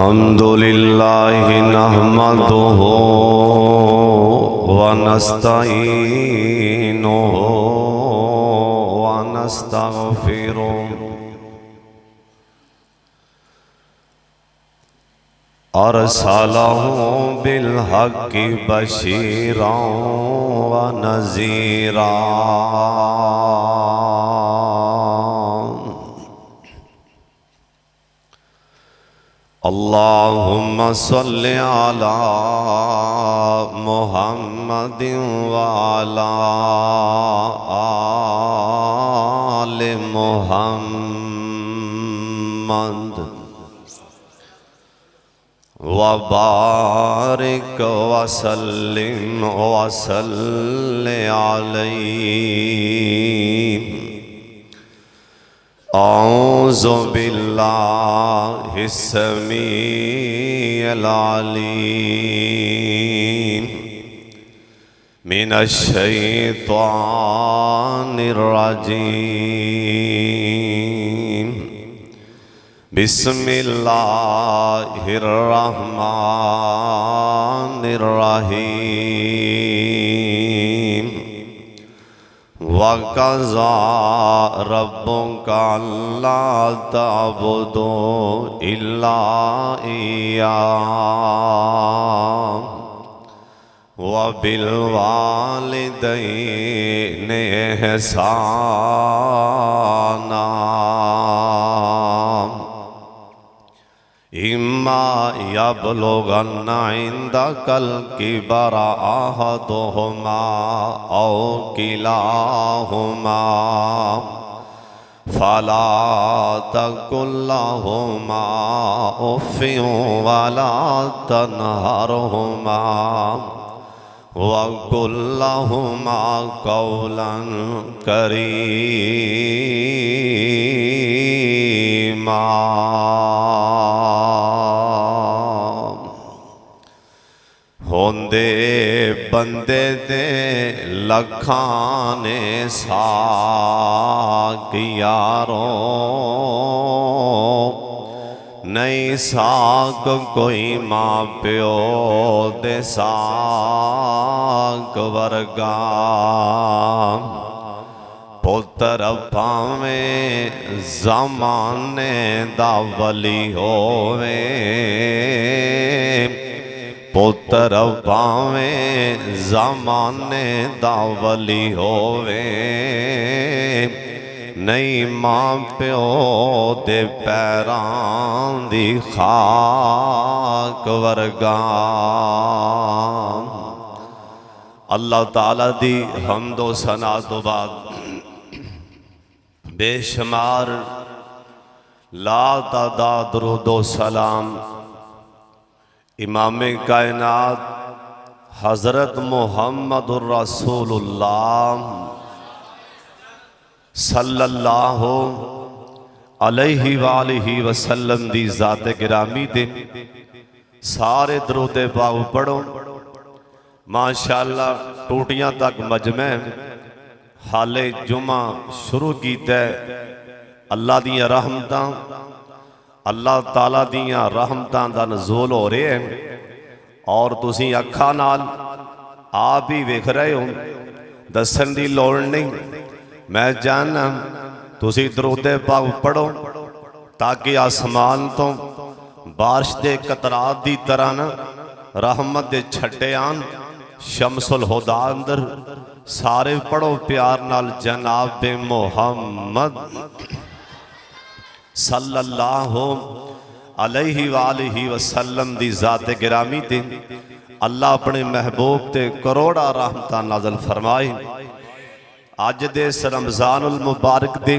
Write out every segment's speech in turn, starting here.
अल्हम्दुलिल्लाहि नहमदुहु व नस्तईनुहु व नस्तगफिरुहु अरसलहु बिलहक्कि बशीरन व नज़ीरा। अल्लाहुम्मा सल्लि अला मुहम्मदिन व अला आलि मुहम्मद व बारिक व सल्लिम व सल्लि अलैहि। औज़ु बिल्लाहि समीइल अलीम मिनश शैतानिर रजीम। बिस्मिल्लाहिर रहमानिर रहीम। वक़ज़ा रब्बुका अल्ला तअबुदू इल्ला इय्याहु व बिल वालिदैनि इहसाना। इम्मा यबलुगन्ना इंदकल किबरा अहदुहुमा औ किलाहुमा फला तकुल लहुमा उफ़्फ़िन वला तनहरहुमा वक़ुल लहुमा क़ौलन करीमा। होंदे बंदे दे लखां ने साक यारों, नहीं साक कोई मां प्यो दे साक वर्गा। पुत्र भावें ज़माने दा वली होवे, पुत्र भावें ज़माने दा वली होवे, नहीं मां प्यो दे पैरां दी खाक वर्गा। अल्लाह ताला दी हम्दो सना तो बाद बेशुमार ला तादाद दुरूदो सलाम इमाम कायनात हज़रत मुहम्मदुर रसूलुल्लाह सल्लल्लाहु अलैहि वालिहि वसल्लम दी ज़ात गिरामी दे सारे दरूदे पाक पढ़ो। माशाअल्लाह टूटियां तक मजमे हाले जुमा शुरू कीता। अल्लाह दियां रहमतां, अल्लाह ताला दियां रहमतां दा नज़ूल हो रहे हैं और तुसी अखा नाल आप ही वेख रहे हो, दसन की लोड़ नहीं। मैं जानना तुसी दरूदे पाक पढ़ो ताकि आसमान तो बारिश के कतरात की तरह न रहमत के छट्टे आन। शमसुल हुदा अंदर सारे पढ़ो प्यार नाल जनाब मुहम्मद सल्लल्लाहु अलैहि वालिहि वसल्लम दी ज़ात गिरामी ते अल्लाह अपने महबूब ते करोड़ा रहमतां नाज़िल फरमाए। अज दे इस रमज़ानुल मुबारक दे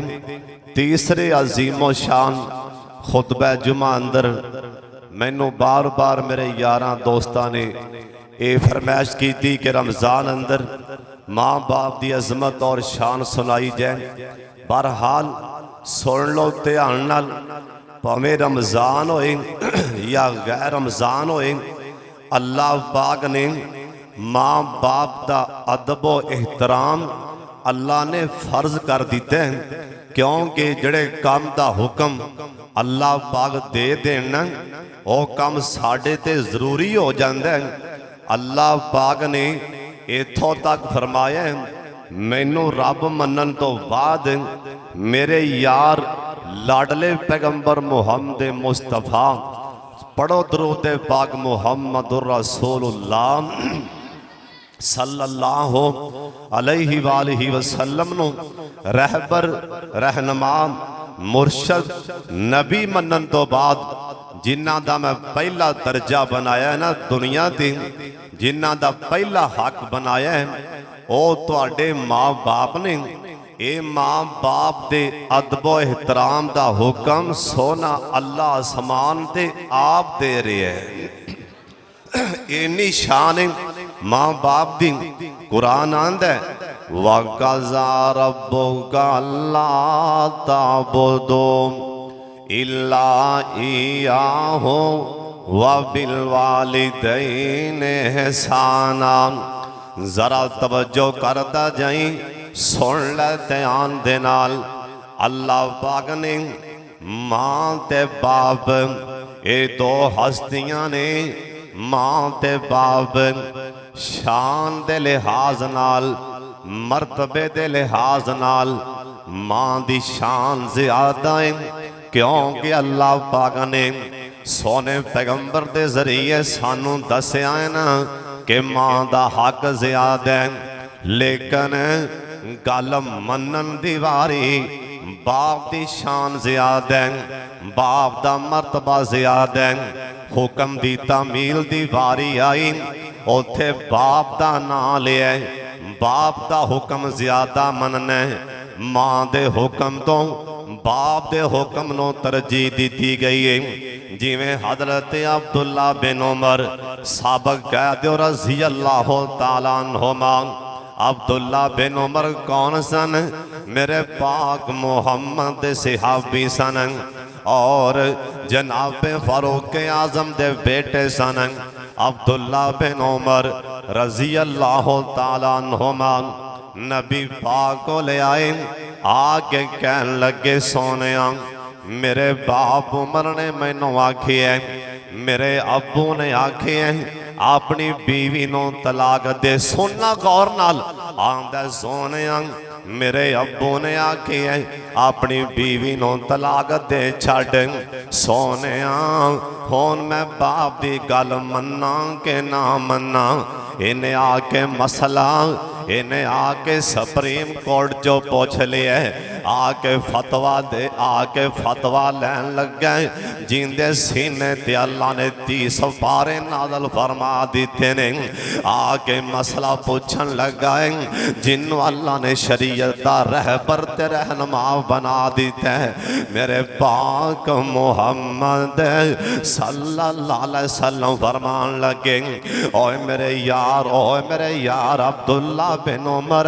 तीसरे अजीमो शान खुतबा जुमा अंदर मैनू बार बार मेरे यारां दोस्तां ने ये फरमाइश की थी कि रमज़ान अंदर माँ बाप की अजमत और शान सुनाई जाए। बहरहाल सुन लो ध्यान नाल, भावें रमज़ान होए या गैर रमज़ान होए, अल्लाह पाक ने माँ बाप का अदब व एहतराम अल्लाह ने फर्ज कर दिता है, क्योंकि जड़े काम का हुक्म अल्लाह पाक दे देना वो काम साडे ते जरूरी हो जाता है। अल्लाह पाक ने इथों तक फरमाया मैनू रब मनन तो बाद मेरे यार लाडले पैगंबर मुहम्मद मुस्तफा पढ़ो दरूद पाक मुहम्मदुर रसूलुल्लाह सल्लल्लाहु अलैहि वालैहि वसल्लम नु रहबर रहनुमा मुर्शद नबी मनन तो बाद जिन्हां दा मैं पहला दर्जा बनाया ना दुनिया ते, जिन्हां दा पहला हक बनाया है वो तुहाडे माँ बाप ने। ये माँ बाप दे अदबो एहतराम दा हुक्म सोना अल्लाह आसमान ते आप दे रहे है। इन्नी शान है माँ बाप दी। कुरान आंदा वक़ज़ा रब्बुका अल्ला ताबुदू इल्ला इय्याहु व बिल वालिदैनि इहसाना। जरा तवज्जो करता जाई, सुन ले ध्यान दे नाल। अल्लाह पाक ने मां ते बाप ये दो हस्तियां ने, मां ते बाप शान दे लिहाज नाल मर्तबे दे लिहाज नाल मां दी शान ज्यादा है, क्योंकि अल्लाह पाक ने सोने पैगंबर दे जरिए सानू दस्या है ना कि मां दा हक ज्यादा है। लेकिन गल मनन दी वारी बाप दी शान ज्यादा है, बाप दा मर्तबा ज्यादा है। हुक्म दी तामील दी वारी आई, उथे बाप दा नां लिया, बाप दा हुक्म ज्यादा मनना है। मां दे हुक्म तो बाप दे हुक्म नो तरजीह दी गई है। जिवें हजरत अब्दुल्ला बिन उमर साबक कह दो रज़ी अल्लाह तआला अन्हुमा। अब्दुल्ला बिन उमर कौन सन? मेरे पाक मोहम्मद सहाबी सन और जनाब फारूक आजम दे बेटे सन। अब्दुल्ला बिन उमर रज़ी अल्लाह तआला अन्हुमा नबी पाक को ले आए, आके कहन लगे सोने मेरे बाप उमर ने मैनू आखिया, मेरे अबू ने आखिया अपनी बीवी नो तलाक दे। सुनना गौर नाल, आंदा सोने मेरे अबू ने आखिया अपनी बीवी नो तलाक दे छड़। सोने हुण मैं बाप दी गल मन्ना के ना मन्ना? इन्हें आके मसला, इन्हें आके सुप्रीम कोर्ट जो पूछ लिया, आके फतवा दे, आके फतवा लैन लगा। जिंदे सीने ते अल्लाह ने 30 पारे नाज़िल फरमा दिते ने। आके मसला पूछन लगा है, जिन्हों अल्लाह ने शरीयत दा रहबर ते रहनुमा बना दिता है। मेरे पाक मोहम्मद सल्लल्लाहु अलैहि वसल्लम फरमान लगे, ओए मेरे यार, ओए मेरे यार अब्दुल्ला बिन उमर,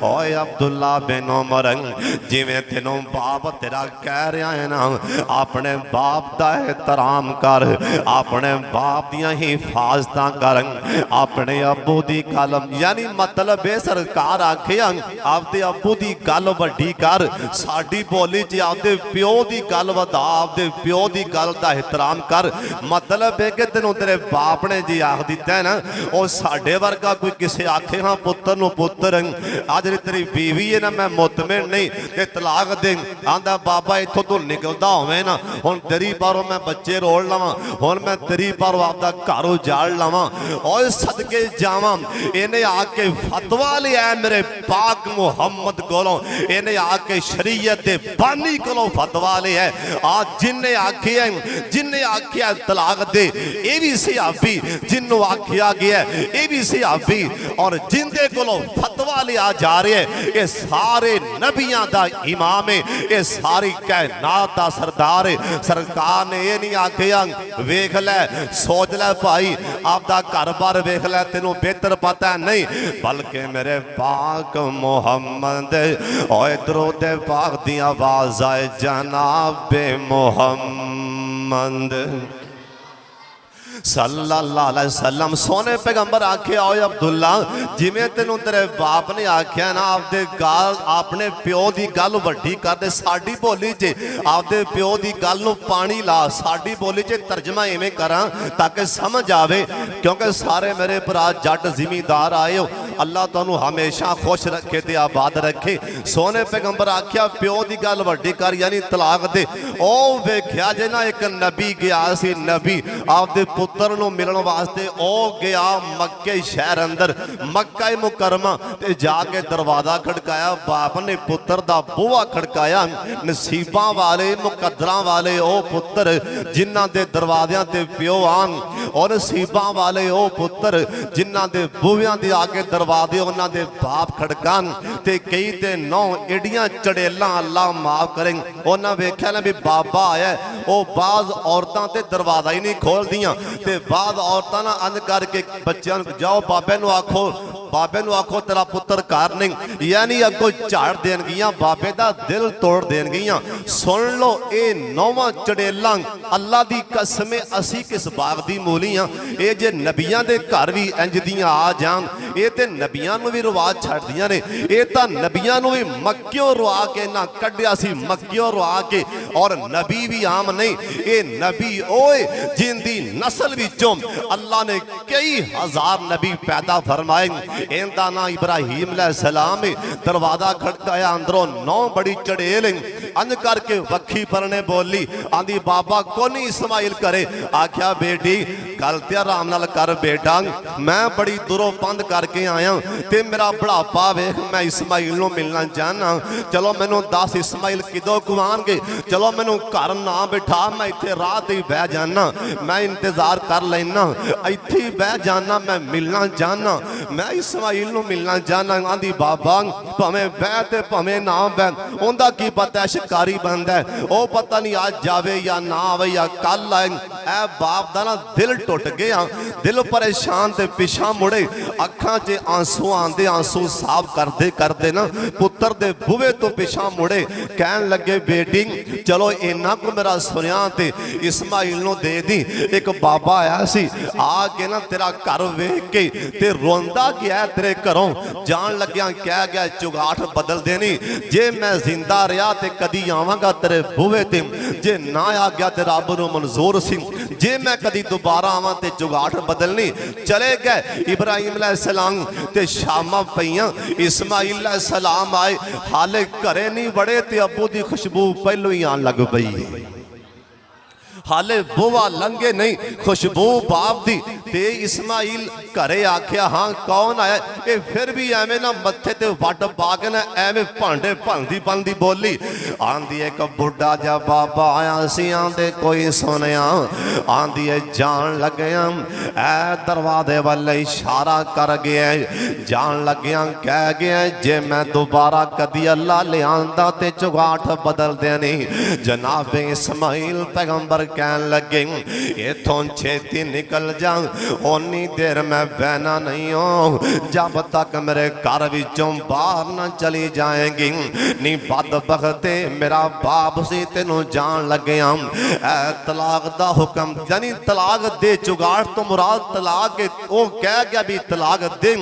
ओए अब्दुल्ला बिन उमर, जिवें तेनों बाप तेरा कह रहा है ना, अपने बाप का एहतराम कर, अपने बाप दियां हिफाजत कर, अपने अबू दी गल, यानी मतलब है सरकार आखे आपदे अबू दी गल वड्डी कर। साडी बोली च आपदे प्यो दी गल वधा, आपदे प्यो दी गल दा एहतराम कर। मतलब है कि तेनों तेरे बाप ने जी आख दिता है ना, वो साडे वर्गा कोई किसी आखे हाँ पुत्र नु पुत्र, आज तेरी बीवी है ना मैं मुतमिन नहीं ते तलाक दे। आंदा बाबा इथों तू निकलदा होवे ना, हुण तेरी बारों मैं बच्चे रोल लवां, हुण मैं तेरी बारों आपदा घर उजाड़ लवां, और सदके जावां। इन्हें आके फतवा लिया मेरे पाक मुहम्मद कोलों, इन्हें आके शरीयत दे बानी कोलों फतवा लिया। आज जिन्हें आखिया, जिन्हें आखिया तलाक दे ये भी सहाबी, जिन्हों आखिया गया ये भी सहाबी, और जिंदे कोलों फतवा लिया जा रहा है ये सारे नबियां दा इमाम है, ये सारी कायनात दा सरदार है। सरकार ने ये नहीं आखिया वेख लै सोच लै भाई आपदा घर बार वेख लै तेनों बेहतर पता नहीं, बल्कि मेरे पाक मोहम्मद और दरूद पाक दी आवाज आए जनाब मोहम्मद सल्लल्लाहु अलैहि वसल्लम सोने पैगंबर आखे आओ अब्दुल्ला जिवें तेनू तेरे बाप ने आख्या ना आपदे गाल अपने प्यो की गल वड्डी कर दे साडी बोली च आपदे प्यो की गल नूं पानी ला साडी बोली च तर्जमा इवें करा ताकि समझ आवे क्योंकि सारे मेरे भरा जट जिमीदार आए हो अल्लाह तुहानू हमेशा खुश रखे ते आबाद रखे। सोने पैगंबर आख्या प्यो की गल वड्डी कर यानी तलाक दे। ओ वेख्या जे ना एक नबी गया सी नबी आपदे पुत्र नूं मिलण वास्ते ओ गया मक्के शहर अंदर मक्का मुकरमा ते जाके दरवाजा खड़काया बाप ने पुत्र दा बूहा खड़काया नसीबां वाले मुकद्दरां वाले ओ पुत्र जिन्हां दे दरवाज़ियां ते प्यो आन और नसीबां वाले ओ पुत्र जिन्हां दे बूहियां दे आके दरवाजे उन्हां दे बाप खड़कान ते कई ते नौ एडियां चड़ेलां अल्लाह माफ करें उन्हां वेख्या ना भी बाबा आया ओ बाज औरतां ते दरवाजा ही नहीं खोलदियां ते बाद औरतां ना अंज करके बच्चों जाओ बाबे नूं आखो बाबे नूं आखो तेरा पुत्र घर नहीं यानी अगों झाड़ देणगियां बाबे दा दिल तोड़ देणगियां। सुन लो ये नौवां चड़ेलां अल्लाह दी कसम असी किस बाग दी मूलियां ये जे नबियां दे घर भी इंज दियां आ जान ये ते नबियां नूं भी रुआ छड्डदियां ने ये तां नबियां नूं भी मक्कियों रुआ के ना कढिया सी मक्कियों रुआ के और नबी भी आम नहीं ये नबी ओए जिंदी नस्ल विचों अल्लाह ने कई हजार नबी पैदा फरमाए। इनका ना इब्राहिम अलैहिस्सलाम दरवाजा खड़काया अंदरों नौ बड़ी चड़ेल अंज करके वक्खी परने बोली आंदी बाबा कोनी इस्माइल करे आख्या बेटी गल ते आराम नाल कर बेटा मैं बड़ी दूरों पंध करके आया ते मेरा बुढ़ापा वेख मैं इस्माइल नूं मिलना चाहना चलो मैनू दस इस्माइल किदों कुआणगे चलो मैनू घर ना बिठा मैं इत्थे राह ते बह जाना मैं इंतजार कर लेना इत्थे बह जाना मैं मिलना चाहना मैं इस्माइल नूं मिलना चाहना। आंदी बाबा भावें बह ते भावें ना बह उनका की पता शिकारी बनता है वह पता नहीं आज जावे या ना आवे या कल आए ऐ बाप दा ना दिल टुट गया दिल परेशान ते पिछा मुड़े अखां च आंसू आंदे आंसू साफ करते करते ना पुत्र दे बूहे तो पिछा मुड़े कहन लगे बेटी चलो इन्ना को मेरा सुनिया ते इस्माइल नूं दे दी। एक बाबा आया सी आके ना तेरा घर वेख के ते रोंदा गया तेरे घरों जान लग्या कह गया चुगाठ बदल देनी जे मैं जिंदा रहा ते कदी आवांगा तेरे बूहे ते जे ना आ गया ते रब नूं मंजूर सी जे मैं कदी दोबारा आवां ते चुगाठ बदलनी। चले गए इब्राहिम अलैहिस्सलाम ते शामां पईयां इस्माइल अलैहिस्सलाम आए हाले घरे नहीं बड़े ते अबू दी खुशबू पहलों ही आन लग पई हाले बुआ लंघे नहीं खुशबू बाप दी ते इस्माइल घरे आख्या हाँ कौन आया ये फिर भी एवें ना मत्थे ते वट पा के ना एवें भांडे भंदी बनदी बोली आंदी एक बुढ़ा जा बाबा आया सी आंदे कोई सुनिया आंदी जान लग्या ऐ दरवाजे वाले इशारा कर गया जान लग्या कह गया जे मैं दोबारा कदी अल्लाह ले आंदा ते चुगाठ बदल देनी। जनाब इस्माइल पैगंबर कहन लगे इथों छेती निकल जा ओनी देर मैं बहना नहीं हो जब तक मेरे घर विचों बाहर न चली जाएगी नी बदबख्ते मेरा बाप सी तेनों जान लग्या ऐ तलाक दा हुक्म यानी तलाक दे चुगाड़ तो मुराद तलाक वो कह गया भी तलाक दे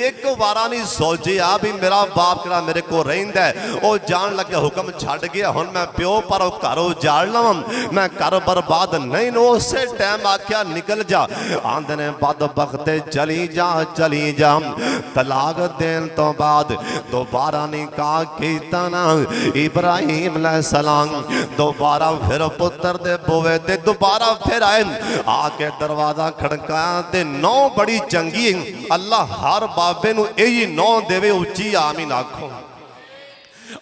एक बारा नहीं सोचिया भी मेरा बाप करा मेरे को रहिंदा है वो जान लगे हुक्म छड़ गया हुण मैं प्यो पर घर उजाड़ लवां मैं घर बर्बाद नहीं नो उसे टाइम आख्या निकल जा आंदे ने बदबख्ते चली जा तलाक देन तो बाद दोबारा निकाह कीता ना इब्राहिम अलैहिस्सलाम दोबारा फिर पुत्र दे बोवे ते दोबारा फिर आए आके दरवाजा खड़काया ते नौ बड़ी चंगी अल्लाह हर बाबे नूं यही नौ देवे उच्ची आमीन आखो।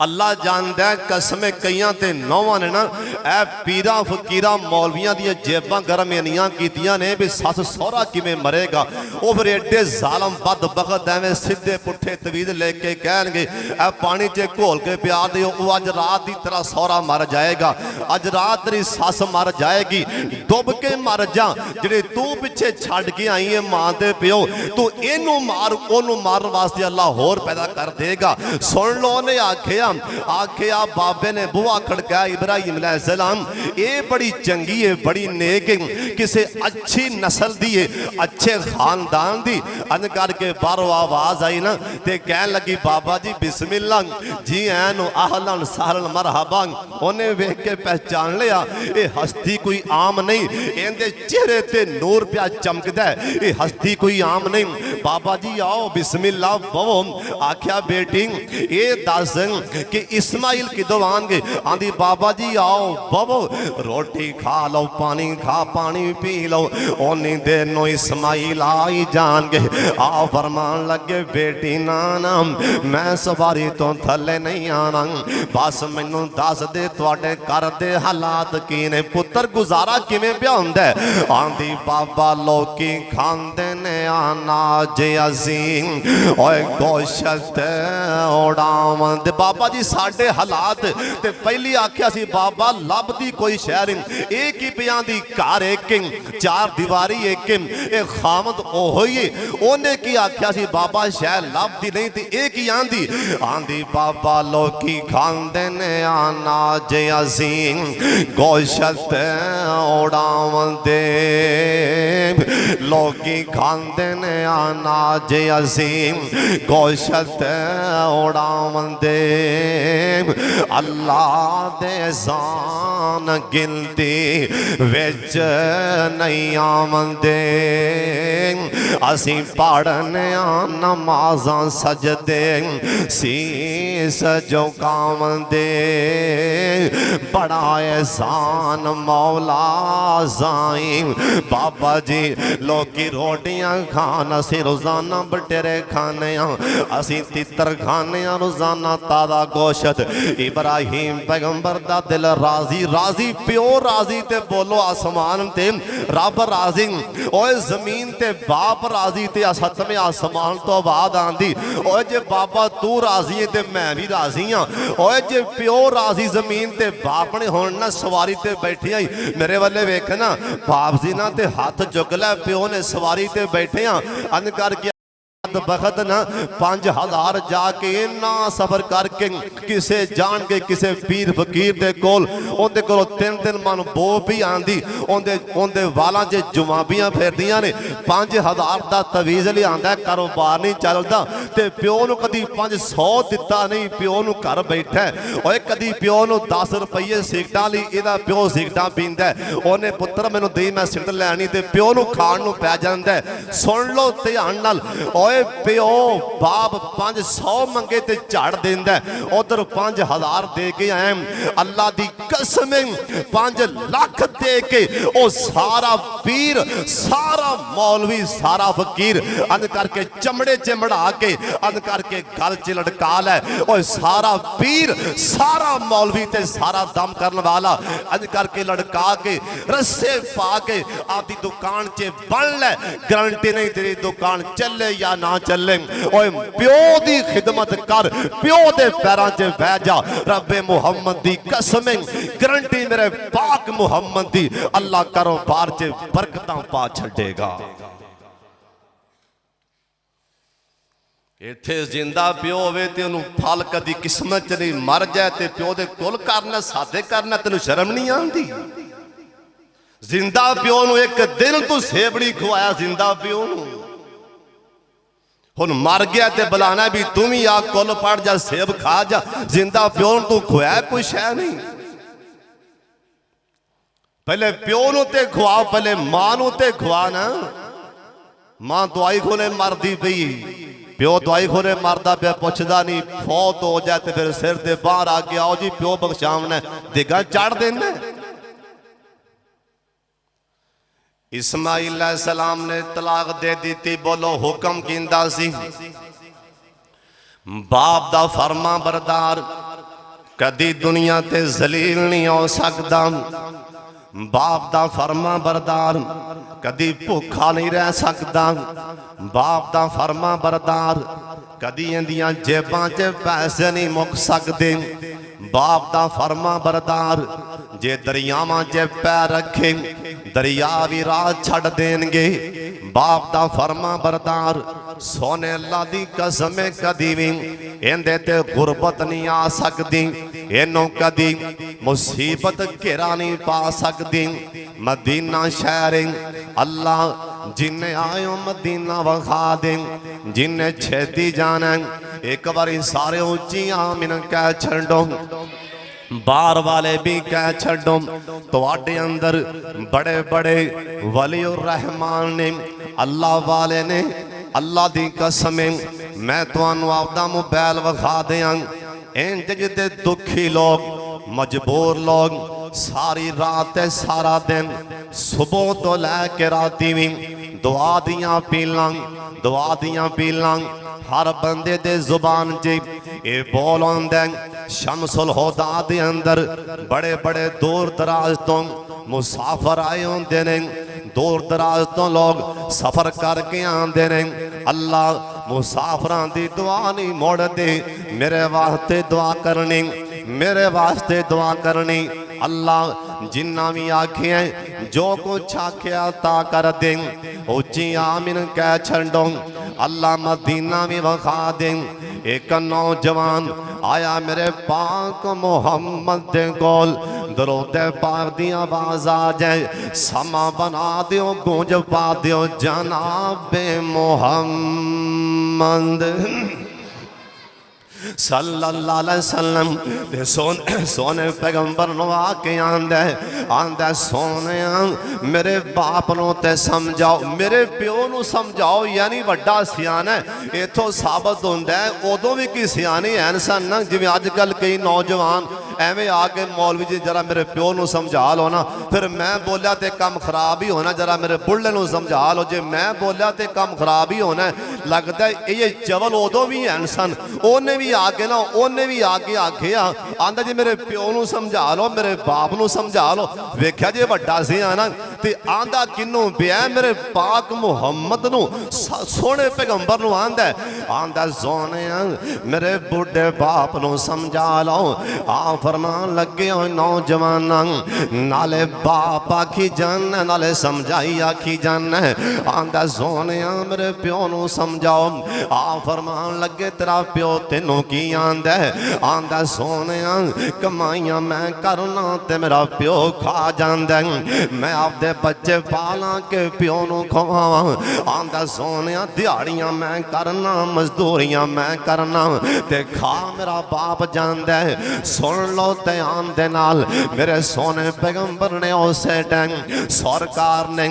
अल्लाह जानदा है कसम कईयां ते नौवां ने ना ए पीरा फकीरा मौलवियां दी जेबां गरम इन्नियां कीतियां ने भी सस सौरा किवें मरेगा वो फिर एडे जालम बदबख्त एवें सीधे पुठे तवीज लेके कहणगे ए पानी च घोल के पिया दिओ वो अज रात की तरह सौरा मर जाएगा अज रात तेरी सस मर जाएगी डुब के मर जा जिहड़े तू पिछे छड़ के आई है मां दे प्यो तू इनू मार ओनू मारन वास्ते अल्लाह होर पैदा कर देगा। सुन लो ने आखिया आखिया बाबे ने बुआ खड़काया इब्राहिम अलैहिस्सलाम ये बड़ी चंगी है बड़ी नेक है किसी अच्छी नस्ल दी है अच्छे खानदान दी अन करके बाहरों आवाज आई ना ते कह लगी बाबा जी बिस्मिल्लाह जी ऐन आहलन सहलन मरहबा उन्हें वेख के पहचान लिया ये हस्ती कोई आम नहीं इहदे चेहरे ते नूर पिया चमकदा है ये हस्ती कोई आम नहीं बाबा जी आओ बिस्मिल्लाह बवो आख्या बेटी ये दस कि इस्माइल किदों आएंगे आंदी बाबा जी आओ बवो रोटी खा लो पानी पी लो ओनी देर नो इस्माइल आई जाएंगे आ फरमान लगे बेटी ना मैं सवारी तो थले नहीं आना बस मैनू दस दे तुहाडे घर दे हालात की ने पुत्र गुजारा किवें पिया हुंदा है आंदी बाबा लोकी खांदे ने अनाज अजीम ओए गोश्त उड़ावन दे बाबा जी साडे हालात ते पहली आख्या सी बाबा लभदी कोई शहर एक ही पियां दी घर एक चार दीवारी एक ए खामद ओहो ही ओने की आख्या सी बाबा शहर लभदी नहीं ते एक ही आंदी आंदी बाबा लोकी खांदे ने अनाज अजीम गोश्त उड़ावन दे लोकी खांदे ने अनाज अजीम गोश्त उड़ावन दे अल्लाह दे सान गिनती विच नहीं आमदे असी पढ़ने नमाज़ां सजदे सीस झुकावंदे बड़ा एहसान मौला जाइम बाबा जी लोकी रोटियां खान असी रोजाना बटेरे खाने असी तितर खाने रोजाना ताज़ा गोश्त इब्राहिम पैगंबर दा दिल राजी राजी प्यो राजी ते बोलो आसमान ते रब राजी ओए जमीन ते बाप राजी ते सतवें आसमान तो आवाज आंदी ओए जे बाबा तू राजी है ते मैं भी राजी हाँ ओए जे प्यो राजी जमीन ते बाप ने हुण ना सवारी ते बैठे आई मेरे वाले वेखना बाप जी ना ते हाथ चुक लै प्यो ने सवारी ते बैठे हाँ अन करके बखत ना 5000 जाके इन्ना सफर करके किसे जान के किसे पीर फकीर दे कोल उनदे कोल 3 मन बो भी आंदी उनदे वालां च जुमाबियां फेरदियां ने 5000 दा तवीज लियांदा कारोबार नहीं चलदा ते प्यो नु कदी 500 दिता नहीं प्यो नु घर बैठा ओए कदी प्यो नु 10 रुपये सिगटां लई इहदा प्यो सिगटां पींदा ओने पुत्र मैनू दे मैं सिगट लैनी ते प्यो नु खाण नु पै जांदा सुन लो ध्यान नाल ओए प्यो बाप 500 मंगे ते झाड़ देंदा उधर 5000 दे के आए अल्लाह दी कसम 5 लाख दे के ओ सारा पीर सारा मौलवी सारा फकीर अन करके चमड़े चिमड़ा के अन करके गल च लटका लै ओ सारा पीर सारा मौलवी ते सारा दम करने वाला अन करके लटका के रस्से पा के आपकी दुकान च बन लै गारंटी नहीं तेरी दुकान चले या ना चले ओए प्यो दी खिदमत कर प्यो दे पैरां च बह जा रब्बे मुहम्मद दी कसम गारंटी मेरे पाक मुहम्मद दी अल्लाह कारोबार च बरकतां पा छड़ेगा इत्थे जिंदा प्यो होवे ते ओनू फल कदी किस्मत च नहीं मर जाए ते प्यो दे कुल करना सादे करना तेनू शर्म नहीं आंदी जिंदा प्यो नू एक दिन तू सेबड़ी खवाया जिंदा प्यो नू हुण मर गया ते बुलाना भी तू भी आ कुल पड़ जा सेब खा जा जिंदा प्यो तू खुआया कोई शह नहीं पहले प्यो नू ते खुआ पहले मां नू ते खुआ ना मां दवाई खोले मरदी पई प्यो दवाई खोले मरदा पिया पुछदा नहीं फौत हो जाए ते फिर सिर ते बाहर आके आओ जी प्यो बख्शावना दिगा चढ़ देना इस्माइल अलैहिस्सलाम ने तलाक दे दी बोलो हुक्म कींदा सी बाप दा फरमा बरदार कदी दुनिया ते जलील नहीं हो सकता बाप दा फरमा बरदार कदी भूखा नहीं रह सकता बाप दा फरमा बरदार कदी इंदियां जेबां च पैसे नहीं मुक सकते बाप दा फरमा बरदार जे दरियावां च पैर रखे दरिया भी राह छड़ देंगे बाप दा फरमा बरदार सोने अल्लाह दी कसम कदी भी इंदे ते गुरबत नहीं आ सकती, इनू कदी मुसीबत घेरा नहीं पा सकती। मदीना शहर अल्लाह जिन्हें आयो मदीना वखा दे, जिन्हें छेती जाना एक बारी सारे उच्ची आमीन कह छो, बार वाले भी कह छो। तुहाडे अंदर बड़े बड़े वली रहमान ने, अल्लाह वाले ने। अल्लाह दी कसम मैं तुहानू आपदा मोबाइल विखा दियां, इंज जिते दुखी लोग मजबूर लोग सारी रात सारा दिन सुबह तो लैके राती भी दुआ दियां पीलां, दुआ दियां पीलां हर बंदे दे जुबान च ये बोल आंदा। शमसुल हुदा दे अंदर बड़े बड़े दूर दराज तो मुसाफर आए होंदे ने, दूर दराज तो लोग सफर करके आते ने। अल्लाह मुसाफरां दी दुआ नहीं मोड़ते, मेरे वास्ते दुआ करनी, मेरे वास्ते दुआ करनी। अल्लाह जिन्ना भी आखे जो कुछ आख्या ता कर दे, उच्ची आमीन कह छो। अल्लाह मदीना भी वखा दे। एक नौजवान आया मेरे पाक मुहम्मद दे कोल, दरूद पाक दी आवाज आ जाए, समा बना दियो गूंज पा दियो जनाबे मुहम्मद सल्लल्लाहु अलैहि वसल्लम। सोने पैगंबर नु आके आंदा सोने मेरे बाप नु ते समझाओ, मेरे प्यो नु समझाओ, यानी वड्डा सियाना है। इथों साबित होंदा है उदों भी कि सियाने हैं सन ना, जिवें अजकल कई नौजवान एवें आके मौलवी जी जरा मेरे प्यो नु समझा लो ना, फिर मैं बोलिया तो काम खराब ही होना, जरा मेरे बुढ़े नु समझा लो, जे मैं बोलिया तो काम खराब ही होना। लगता है ये चवल उदों भी हैं सन, उन्हें भी आके ना, उन्हें भी आके आखिया आंदा जी मेरे प्यो नु समझा लो, मेरे बाप नु समझा लो। वेख्या जे वड्डा सी ना ते आंदा किन्नू पिया, मेरे पाक मुहम्मद नु सोने पैगंबर नु आंदा सोने मेरे बुढ़े बाप नु समझा लो। आ फरमान लगे हो नौजवान नाले बाप आखी जाना नाले समझाई आखी जाना। आंदा सोने मेरे प्यो नु समझाओ। आ फरमान लगे तेरा प्यो तेनों की आंदा, आंदा सोने कमाइयां मैं करना ते मेरा प्यो खा जांदा, मैं आपदे बच्चे पाला के प्यो नु खवावां। आंदा सोने दिहाड़ियां मैं करना मजदूरियां मैं करना ते खा मेरा बाप जांदा। सुन लो ध्यान दे नाल मेरे सोने पैगंबर ने उस टाइम सरकार ने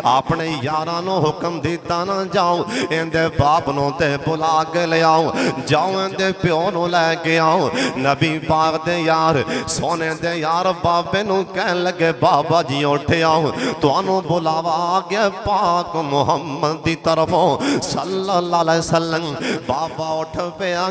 अपने यारां नु हुक्म दिता ना जाओ इहदे बाप नु ते बुला के ले आओ, जाओ इहदे प्यो नु लैके आओ। नबी पाक दे यार सोने दे यार बाबे नु कहन लगे बाबा जी उठ आओ, तुहानू बुलावा आ गया पाक मुहम्मद दी तरफों सल्लल्लाहु अलैहि वसल्लम। बाबा उठ पिया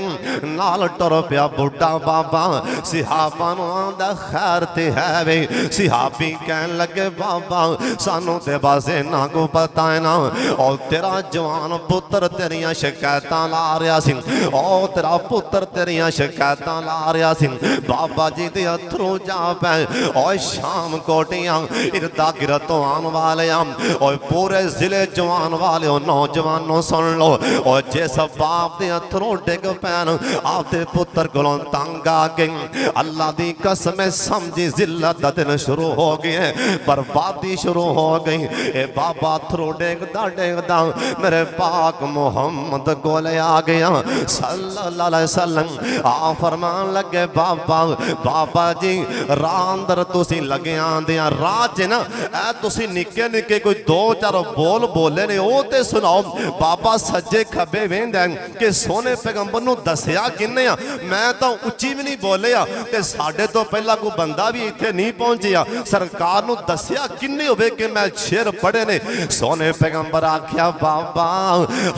नाल टुर पिया बुढ़ा बाबा। सिहाबा नु आंदा खैर ते है वे, सिहाबी कहन लगे बाबा सानू ते बस इन्ना को पता है ना, और तेरा जवान पुत्र तेरिया शिकायतां ला रहा सी, और तेरा पुत्र तेरिया शिकायतां ला रहा सी। बाबा जी दे अथरू जा पै और शाम कोटियां इरदा गिरत आन वाले और पूरे जिले जवान वाले नौजवानों सुन लो, और जिस बाप दे अथरू डिग पैन आपदे पुत्र कोलों तंग आ गई, अल्लाह दी कसम समझी जिल्लत दा दिन शुरू हो गए, बर्बादी शुरू हो गई। ए बाबा थ्रो डेगदा डेगदा मेरे पाक मुहम्मद कोले आ गया सल्लल्लाहु अलैहि वसल्लम। आ फरमान लगे बाबा बाबा जी राह अंदर तुसी लगे आंदे राह च ना ए तुसी निक्के निक्के कोई दो चार बोल बोले ने ओ ते सुनाओ। बाबा सज्जे खब्बे वेंदा कि सोने पैगंबर नू दसिया किन्ने आ, मैं तो उच्ची भी नहीं बोलिया ते साडे तो पहला कोई बंदा भी इत्थे नहीं पहुंचिया, सरकार नू दसिया किन्ने होवे कि मैं शेर पढ़े ने। सोने पैगंबर आख्या बाबा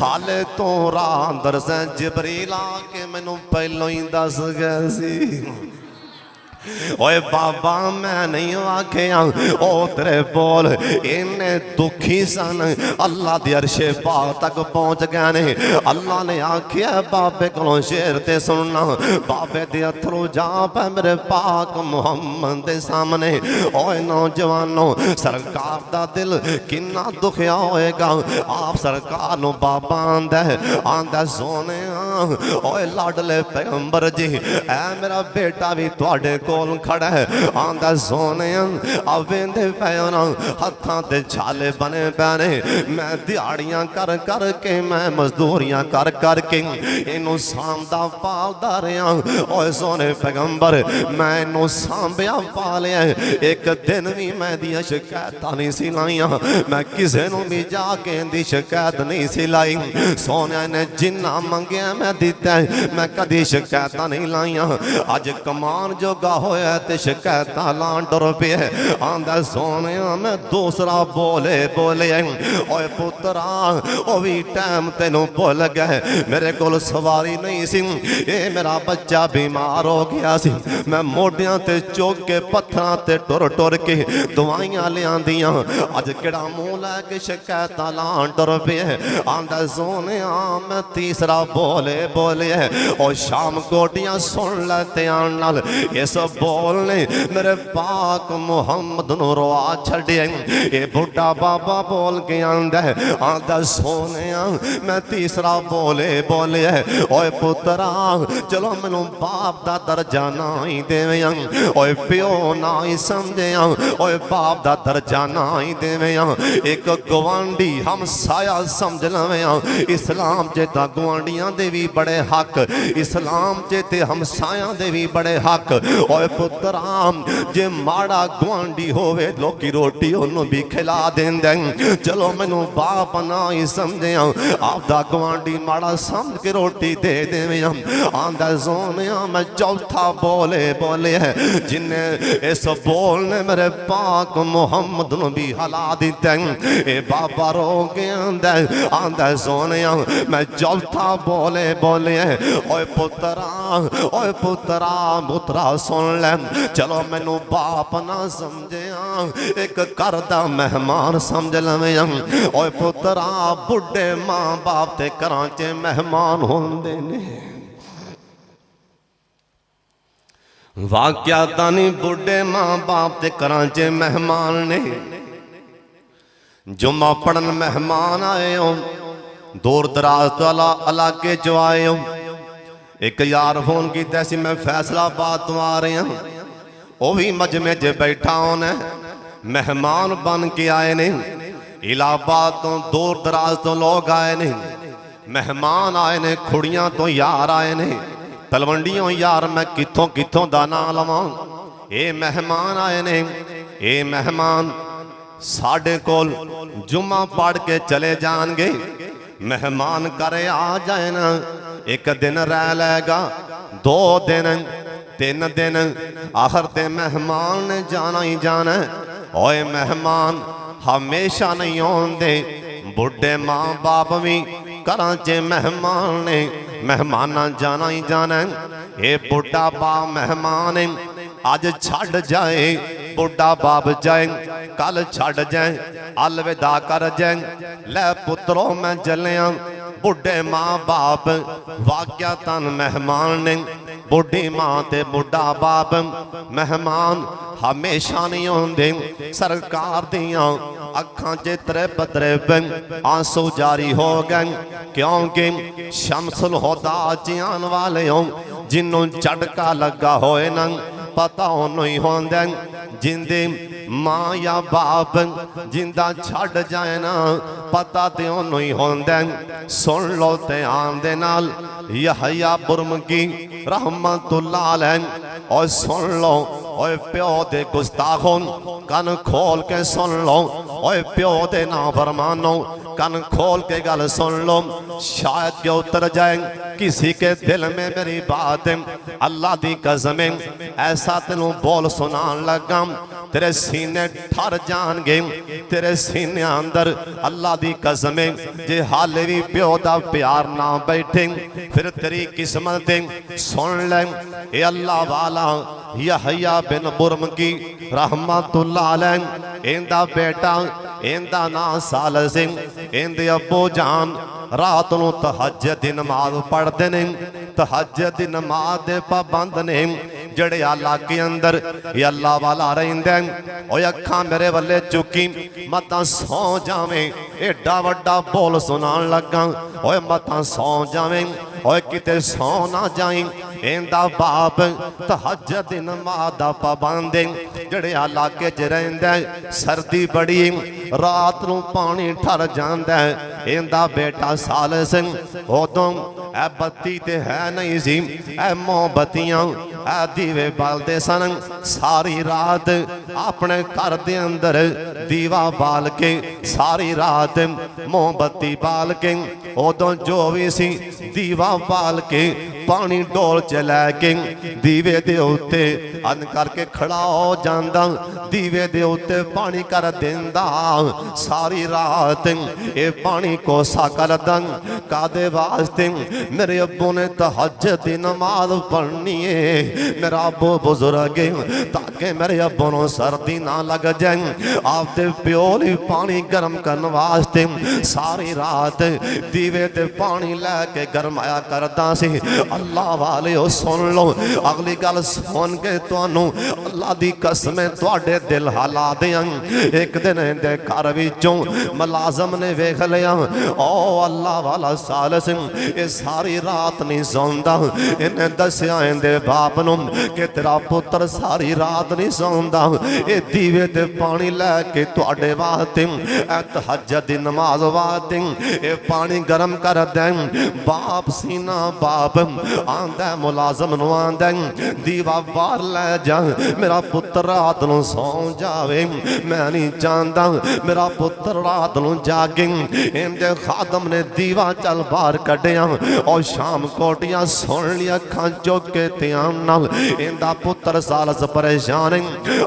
हाले तो राह अंदर से जिबरील आके मैनू पहलों ही दस गए सी। ओए बाबा मैं नहीं आखिया ओ तेरे बोल इन्ने दुखी सन अल्लाह दी अर्शे पाक तक पहुंच गए ने। अल्लाह ने आखिया बाबे को शेर ते सुनना, बाबे दे अथरू जा पे मेरे पाक मुहम्मद दे सामने। ओए नौजवानों सरकार दा दिल किन्ना दुखिया होएगा। आप सरकार नो बाबा आंदा सोने ओए लाडले पैगंबर जी ऐ मेरा बेटा भी तुहाडे कोल खड़ा है। आंदा सोने आवेंदे पैना हत्थां ते छाले बने पैने। मैं दिहाड़ियां कर कर के मैं मजदूरियां कर कर के इनू सांभदा पालदा रहा। ओए सोने पैगंबर मैं इनू सांभिया पालिया, एक दिन भी मैं दियां शिकायतां नहीं सी लाइयां, मैं किसे नू भी जाके इहदी शिकायत नहीं सी लाई। सोने ने जिन्ना मंगया मैं दिता, मैं कदी शिकायतां नहीं लाइयां। अज कमान जोगा होया ते शिकायतां लान डर पे। आंदा सोने मैं दूसरा बोले बोले ओए पुत्रा ओ भी टाइम तेनू भुल गए, मेरे कोल सवारी नहीं सी, ये मेरा बच्चा बीमार हो गया सी, मैं मोडियां ते चुक के पत्थरां ते टुर टुर के दवाइयां लियांदियां। अज केड़ा मुंह लैके शिकायतां लान डर पे। आंदा सोने मैं तीसरा बोले बोले और शाम कोटियां सुन ले ध्यान नाल। इस बोल ने मेरे पाक मुहम्मद नू रोआ छड़िया। ये बुढ़ा बाबा बोल के आंदा सोने मैं तीसरा बोले बोले ओए पुत्रा चलो मैनू बाप दा दर्जा ना ही देवे, ओए प्यो ना ही समझे, ओए बाप दा दर्जा ना ही देवे, एक गवांडी हमसाया समझ लवे। इस्लाम च तां गवांडियां दे भी बड़े हक, इस्लाम च ते हमसायां दे भी बड़े हक। ओए पुत्रा जे माड़ा गवांडी होवे लोकी रोटी ओनू भी खिला देंदे, चलो मैनू बाप ना ही समझे, आपदा गवांडी माड़ा समझ के रोटी दे देवे। आंदा सोने मैं चौथा बोले बोले जिन्ने इस बोल ने मेरे पाक मुहम्मद नू भी हला दिता। ए बाबा रो के आंदा सोने मैं चौथा बोले बोले ओए पुत्रा पुत्रा सुन ले, चलो मैनू बाप ना समझे, एक घर दा मेहमान समझ लवे। ओए पुत्रा बुढ़े मां बाप ते घरां च मेहमान होंदे ने, वाक्या तानी बुढ़े मां बाप ते घरां च मेहमान ने। जुम्मा पढ़न मेहमान आए हो, दूर दराज तो इलाके चो आए हो। एक यार फोन किया सी मैं फैसलाबाद तो आ रहा, वह भी मजमे च बैठा होना, मेहमान बन के आए ने। इलाहाबाद तो दूर दराज तो लोग आए ने, मेहमान आए ने, खुड़ियां तो यार आए ने, तलवंडियों यार मैं कितों कितों दा नां लवां। ये मेहमान आए ने, ये मेहमान साढ़े कोल जुम्मा पढ़ के चले जाएंगे, मेहमान करे आ जाए ना, एक दिन रह लेगा, 2 दिन 3 दिन, आखिर ते मेहमान ने जाना ही जाना। ओए मेहमान हमेशा नहीं आते, बुढ़े माँ बाप भी घरां च मेहमान ने, मेहमाना जाना ही जाना। ये बुढ़ा बाप मेहमान अज छड़ जाए, बुढ़ा बाप जाए कल छड़ जाए, अलविदा कर जाए। लै पुत्रो मैं चलिया, बुढ़े माँ बाप वाक्या तन मेहमान ने, बुढ़ी माँ ते बुढ़ा बाप मेहमान हमेशा नहीं आते। सरकार दियां अखां च त्रिप त्रिप आंसू जारी हो गए, क्योंकि शमसुल हुदा च आने वाले हो, जिन्हों झटका लगा होए ना पता ओनू ही होंदा, जिंदे माँ या बाप जिंदा छड़ जाए ना पता ते ओनू ही होंदा। सुन लो ध्यान दे नाल यहया बुरमकी रहमतुल्लाह अलैह, और सुन लो ओए प्यो दे गुस्ताखों कन खोल के सुन लो, ओए प्यो दे नाफरमानो कन खोल के गल सुन लो। शायद के उतर जाए किसी के दिल में मेरी बात, अल्लाह दी कसम ऐसा तेनू बोल सुनान लगा। तेरे सीने ठर जाणगे, तेरे सीने अंदर अल्लाह दी कसम जे हाले भी प्यो दा प्यार ना बैठे फिर तेरी किस्मत सुन ले। ए अल्लाह वाला यहया बिन बुरमकी रहमतुल्लाह अलैह इंदा बेटा इंदा ना साल सिंह इंदे अब्बू जान रात नूं तहज्जुद दी नमाज पढ़ते ने, तहज्जुद दी नमाज दे पाबंद ने। जड़े इलाके अंदर ये अल्लाह वाला रहिंदा ओए अखां मेरे वल्ले चुकी मतां सौ जावें, एडा वड्डा बोल सुनान लगा ओए मतां सौ जावें, ओए किते सौ ना जाई। इंदा बाप तहज्जुद दी नमाज दा पाबंद जड़े इलाके च रहिंदा सर्दी बड़ी रात नूं पानी ठर जांदा इंदा बेटा साल सिंह उदों ए बत्ती ते है नहीं सी, ए मोमबत्तियां ए दीवे बालदे सन। सारी रात अपने घर दे अंदर दीवा बाल के सारी रात मोमबत्ती बाल के उदों जो भी सी दीवा बाल के पानी डोल च लैके दीवे दे उत्ते अन करके खड़ा हो जांदा, दीवे दे उत्ते पानी कर देंदा। सारी रात ये पानी कोसा करदा कादे वास्ते मेरे अब्बू ने तहज्जुद दी नमाज पढ़नी है, मेरा अब्बू बुजुर्ग ताकि मेरे अब्बू नूं सर्दी ना लग जाए। आपदे प्यो ने पानी गर्म करने वास्ते सारी रात दीवे ते पानी लैके गरमाया करदा सी। अल्लाह वाले सुन लो अगली गल सुन के तुहानू अल्लाह दी कसम तुहाडे दिल हिला दें। एक दिन इहदे घर विचों मुलाजम ने वेख लिया ओ अल्लाह वाला साल सिंह ये सारी रात नहीं सौंदा। इन्हें दस्या इहदे बाप नूं कि तेरा पुत्र सारी रात नहीं सौंदा, ये दीवे ते पानी लैके तुहाडे वास्ते तहज्जुद दी नमाज वास्ते ये पानी गरम कर दें। बाप सीना बाप आंदा मुलाजम नूं आंदा दीवा बाहर लै जा, मेरा पुत्र रात नूं सौ जावे, मैं नहीं चाहता मेरा पुत्र रात नूं जागे। इहदे खादम ने दीवा चल बाहर कढ़िया और शाम कोटियां सुन लिया अखां चुक के ध्यान नाल इहदा पुत्र सालस परेशान।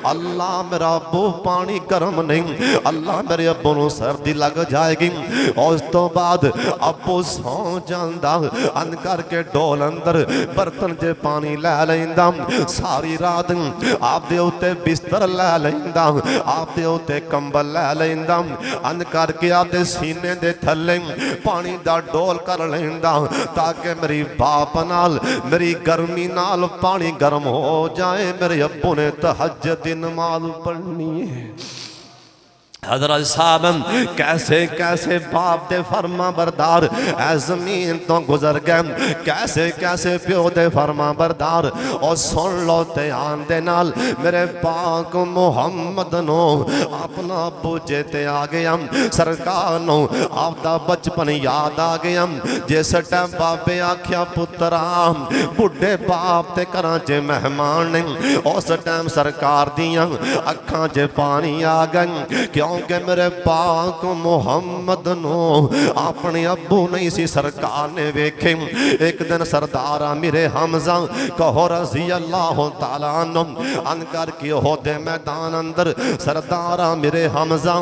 अल्लाह मेरा अब्बू पानी गर्म नहीं, अल्लाह मेरे अब्बू नूं सर्दी लग जाएगी। उस तो बाद अब्बू सौ जांदा अन करके डोल अंदर बर्तन च पानी लै लैंदा, सारी रात आपदे उत्ते बिस्तर लै लैंदा, आपदे उत्ते कंबल लै लैंदा, अन करके आपदे सीने दे थल्ले पानी दा डोल कर लैंदा ताकि मेरी बाप नाल मेरी गर्मी नाल पानी गर्म हो जाए। मेरे अब्बू ने तहज्जुद दी नमाज पढ़नी है। हज़रत साहब कैसे कैसे बाप दे फरमा बरदार ऐ जमीन तो गुजर गए, कैसे कैसे प्यो दे फरमा बरदार। और सुन लो ध्यान दे नाल मेरे पाक मुहम्मद नो अपना अब्बू चेते आ गया, सरकार नो आपदा बचपन याद आ गया। जिस टाइम बाबे आख्या पुत्रा बुढ़े बाप ते घरां च मेहमान ने, उस टाइम सरकार दियां अखां च पानी आ गए क्योंकि मेरे पाक मुहम्मद नो अपने अब्बू नहीं सी सरकार ने वेखे। एक दिन सरदार मेरे हमजा कहो रजी अल्लाह तआला अन करके ओहदे मैदान अंदर सरदार मेरे हमजा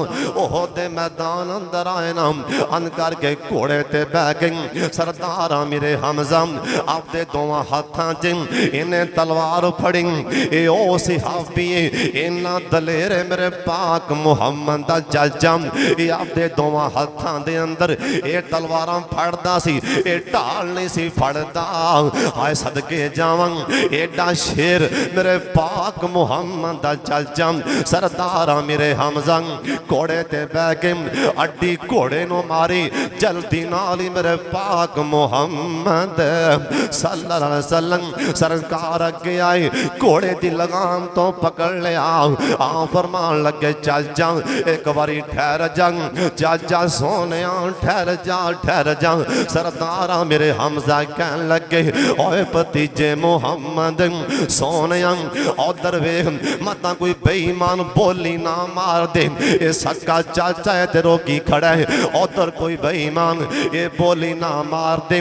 ओहदे मैदान अंदर आए ना, अन करके घोड़े ते बह गए। सरदार मेरे हमजा आपदे दोवां हाथां च इन्हें तलवार फड़ी, ए ओ सिहाबी इन्ना दलेर मेरे पाक मुहम्मद दा चाचा ये आपदे दोवां हाथां दे अंदर ये तलवारां फड़दा सी, ये ढाल नहीं सी फड़दा। हाय सदके जावां एडा शेर मेरे पाक मुहम्मद दा चाचा सरदार मेरे हमजा घोड़े ते बह के अड्डी घोड़े नूं मारी, जल्दी नाल ही मेरे पाक मुहम्मद सल्लल्लाहु अलैहि वसल्लम सरकार अगे आए, घोड़े दी लगाम तो पकड़ लिया। आ फरमान लगे चाचा एक बारी ठहर जा चाचा सोने ठहर जा सरदारा मेरे हमजा कहन लगे ओए भतीजे मुहम्मद सोने उधर वेख मत कोई बेईमान बोली ना मार दे ये सक्का चाचा है ते रोकी खड़ा है उधर कोई बेईमान ये बोली ना मार दे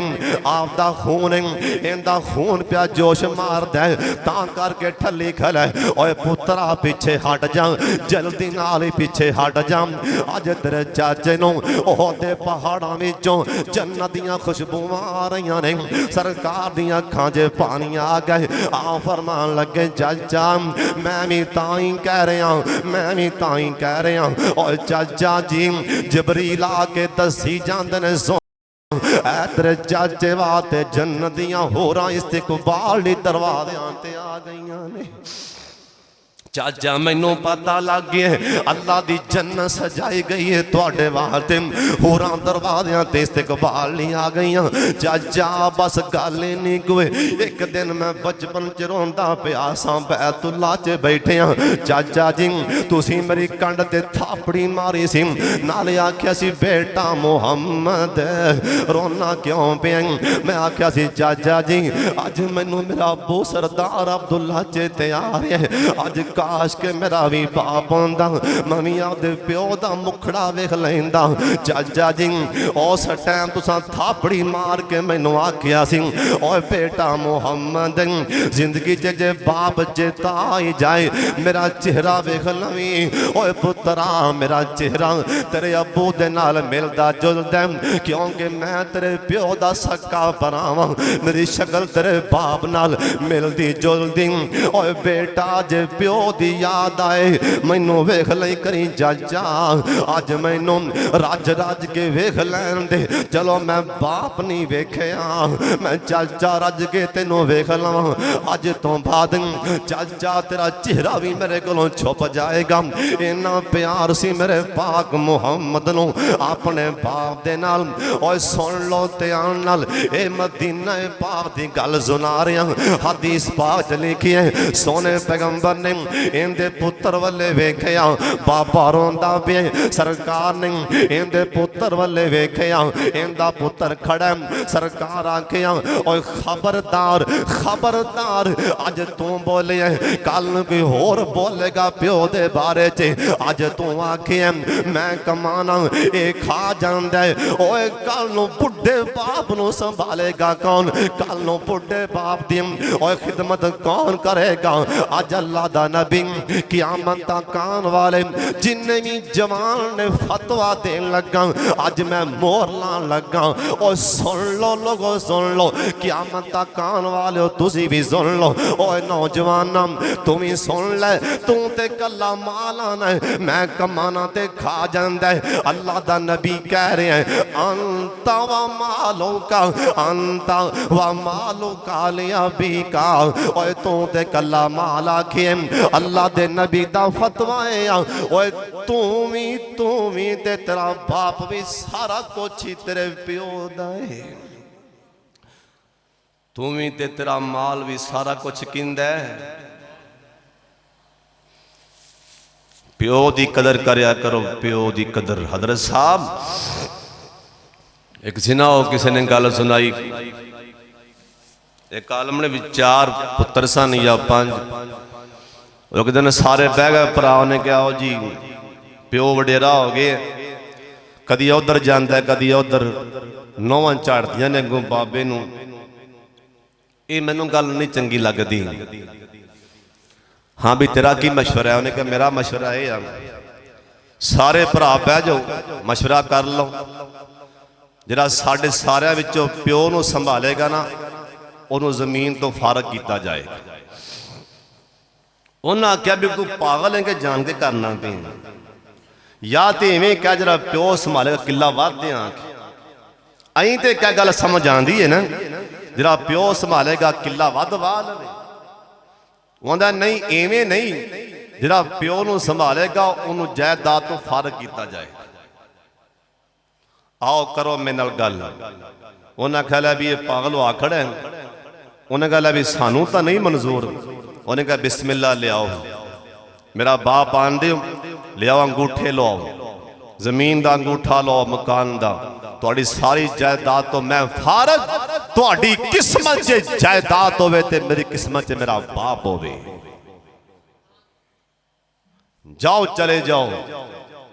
आपदा खून इंदा खून पिया जोश मार दे ता करके ठली खड़ा है ओए पुत्रा पीछे हट जा जल्दी नाल ही पीछे हट जा अज तेरे चाचे नूं ओहदे पहाड़ां विचों जन्नत दियां खुशबूआं आ रही ने सरकार दियां अखां 'च पानी आ गए आ फरमान लगे चाचा मैं भी ताई कह रहा मैं भी ताई कह रहा और चाचा जी जबरील आके दसी जांदे ने तेरे चाचे वास्ते जन्नत दियां होरां इस्तकबाल दी दरवाज़ियां ते आ गईयां ने चाचा मैनू पता लग गया अल्लाह दी जन्नत सजाई गई है तुहाडे वास्ते होरां दरवाज़ियां ते इस्तकबाल नहीं आ गई चाचा बस गल नहीं कोई एक दिन मैं बचपन च रोंदा पिया सां बैतुल्ला च बैठे चाचा जी तुसी मेरी कंड ते थापड़ी मारी सी नाले आख्या सी बेटा मुहम्मद रोना क्यों पिया मैं आख्या सी चाचा जी अज मैनू मेरा अबू सरदार अब्दुल्ला चेते आ रहा है अज काश के मेरा भी बाप होंदा मम्मी आपदे प्यो दा मुखड़ा वेख लैंदा चाचा जी उस टाइम तुसां थापड़ी मार के मैनू आख्या सी ओए बेटा मुहम्मद जिंदगी च जे बाप चेता आई जाए मेरा चेहरा वेख लवी ओए पुत्रा मेरा चेहरा तेरे अबू दे नाल मिलदा जुलदा क्योंकि मैं तेरे प्यो दा सक्का भरावां मेरी शक्ल तेरे बाप नाल मिलदी जुलदी ओए बेटा जे प्यो दी याद आए मैनू वेख लई करी चाचा अज मैनू रज रज के वेख लैन दे चलो मैं बाप नहीं वेखिया मैं चाचा रज के तेनों वेख लवां अज तो बाद चाचा तेरा चेहरा भी मेरे कोलों छुप जाएगा इन्ना प्यार सी मेरे पाक मुहम्मद नूं अपने बाप दे नाल ओए सुन लो ध्यान नाल ए मदीना पाक दी गल सुना रहा हदीस पाक च लिखी है सोने पैगंबर ने इंदे पुत्र वाले वेखिया बाबा रोंदा पे सरकार ने इंदे पुत्र वाले वेखिया इंदा पुत्र खड़ा सरकार आखिया ओए खबरदार खबरदार अज तू बोले कल कोई होर बोलेगा प्यो दे बारे च अज तू आखिया मैं कमाना ये खा जांदा ओए कल नूं बुढ़े बाप नूं संभालेगा कौन कल नूं बुढ़े बाप दी ओए खिदमत कौन करेगा अज अल्लाह दा नबी क़यामत तक आने वाले जिन्ने भी जवान ने फतवा देन लगा अज मैं मोहर लान लगा और सुन लो लोगो सुन लो क़यामत तक आने वाले हो तुसी भी सुन लो ओए नौजवान तुम ही सुन ले तू ते कला माला न मैं कमाना ते खा जांदा है अल्लाह दा नबी कह रहे हैं अंता व मालो का अंता व मालो का लिया भी का ओए तू ते कला माला खेम अल्लाह दे नबी दा फतवा है ओए तू भी ते तेरा बाप भी सारा कुछ ही तेरे प्यो दा है तू भी ते तेरा माल भी सारा कुछ किंदा है प्यो दी कदर करया करो प्यो दी कदर हजरत साहब एक जिनाओ किसी ने गल सुनाई एक आलम ने भी 4 पुत्र सन या 5 एक दिन सारे बह गए भरा ने कहा जी प्यो वडेरा हो गए कदी उधर जाता है कदी उधर नौवां झाड़दियां ने अगों बाबे नूं ये मैनूं गल नहीं चंगी लगती हाँ भी तेरा की मशवरा है उन्हें कहा मेरा मशवरा ये सारे भरा बह जाओ मशवरा कर लो जिहड़ा साडे सारिਆਂ विचों प्यो नूं संभालेगा ना उन्होंने जमीन तो फारग किया जाएगा उन्हें आख्या भी तू पागल है कि जान के करना पे या तो इवें क्या जरा प्यो संभालेगा किला वाद दें अं तो क्या गल समझ आती है ना जरा प्यो संभालेगा किला वध वाह लवे आंदा नहीं इवें नहीं जरा प्यो नूं संभालेगा उन्होंने जायदाद तो फारग किया जाएगा आओ करो मेरे नाल गल उन्हें ख्याल भी ये पागल आ खड़ा है उन्हें कहा भी सानू तो नहीं मंजूर उन्हें कहा बिस्मिल्लाह ले आओ मेरा बाप आन दो लियाओ अंगूठे लो, जमीन का अंगूठा लो, मकान का, तुहाड़ी सारी जायदाद तो मैं फारग, तुहाड़ी किस्मत च जायदाद होवे ते मेरी किस्मत च मेरा बाप होवे। जाओ चले जाओ।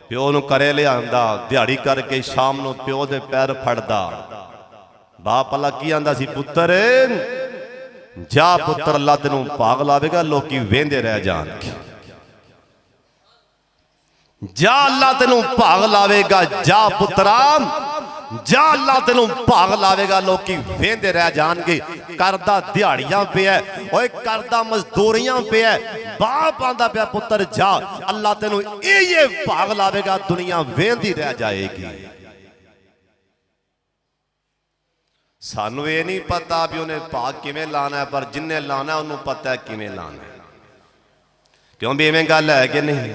प्यो नूं करे लिआंदा, दिहाड़ी करके शाम नूं प्यो दे पैर फड़दा। बाप अल्लाह की आंदा सी, पुत्तर जा पुत्तर, अल्लाह तेनूं भाग लावेगा, लोकी वेंदे रह जाणगे। जा अल्लाह तेनूं भाग लावेगा, जा पुत्रा जा, अल्लाह तेनूं भाग लावेगा, लोकी वेंदे रह जाणगे। करदा दिहाड़ियां पिया, ओए करदा मजदूरियां पिया। बाप आंदा पिया, पुत्तर जा, अल्लाह तेनूं ये भाग लावेगा, दुनिया वेंदी रह जाएगी। सानू ये नहीं पता भी उन्हें भाग किवें लाना है, पर जिन्हें लाना है उन्होंने पता है किवें लाना है। क्यों भी इवें गल है कि नहीं?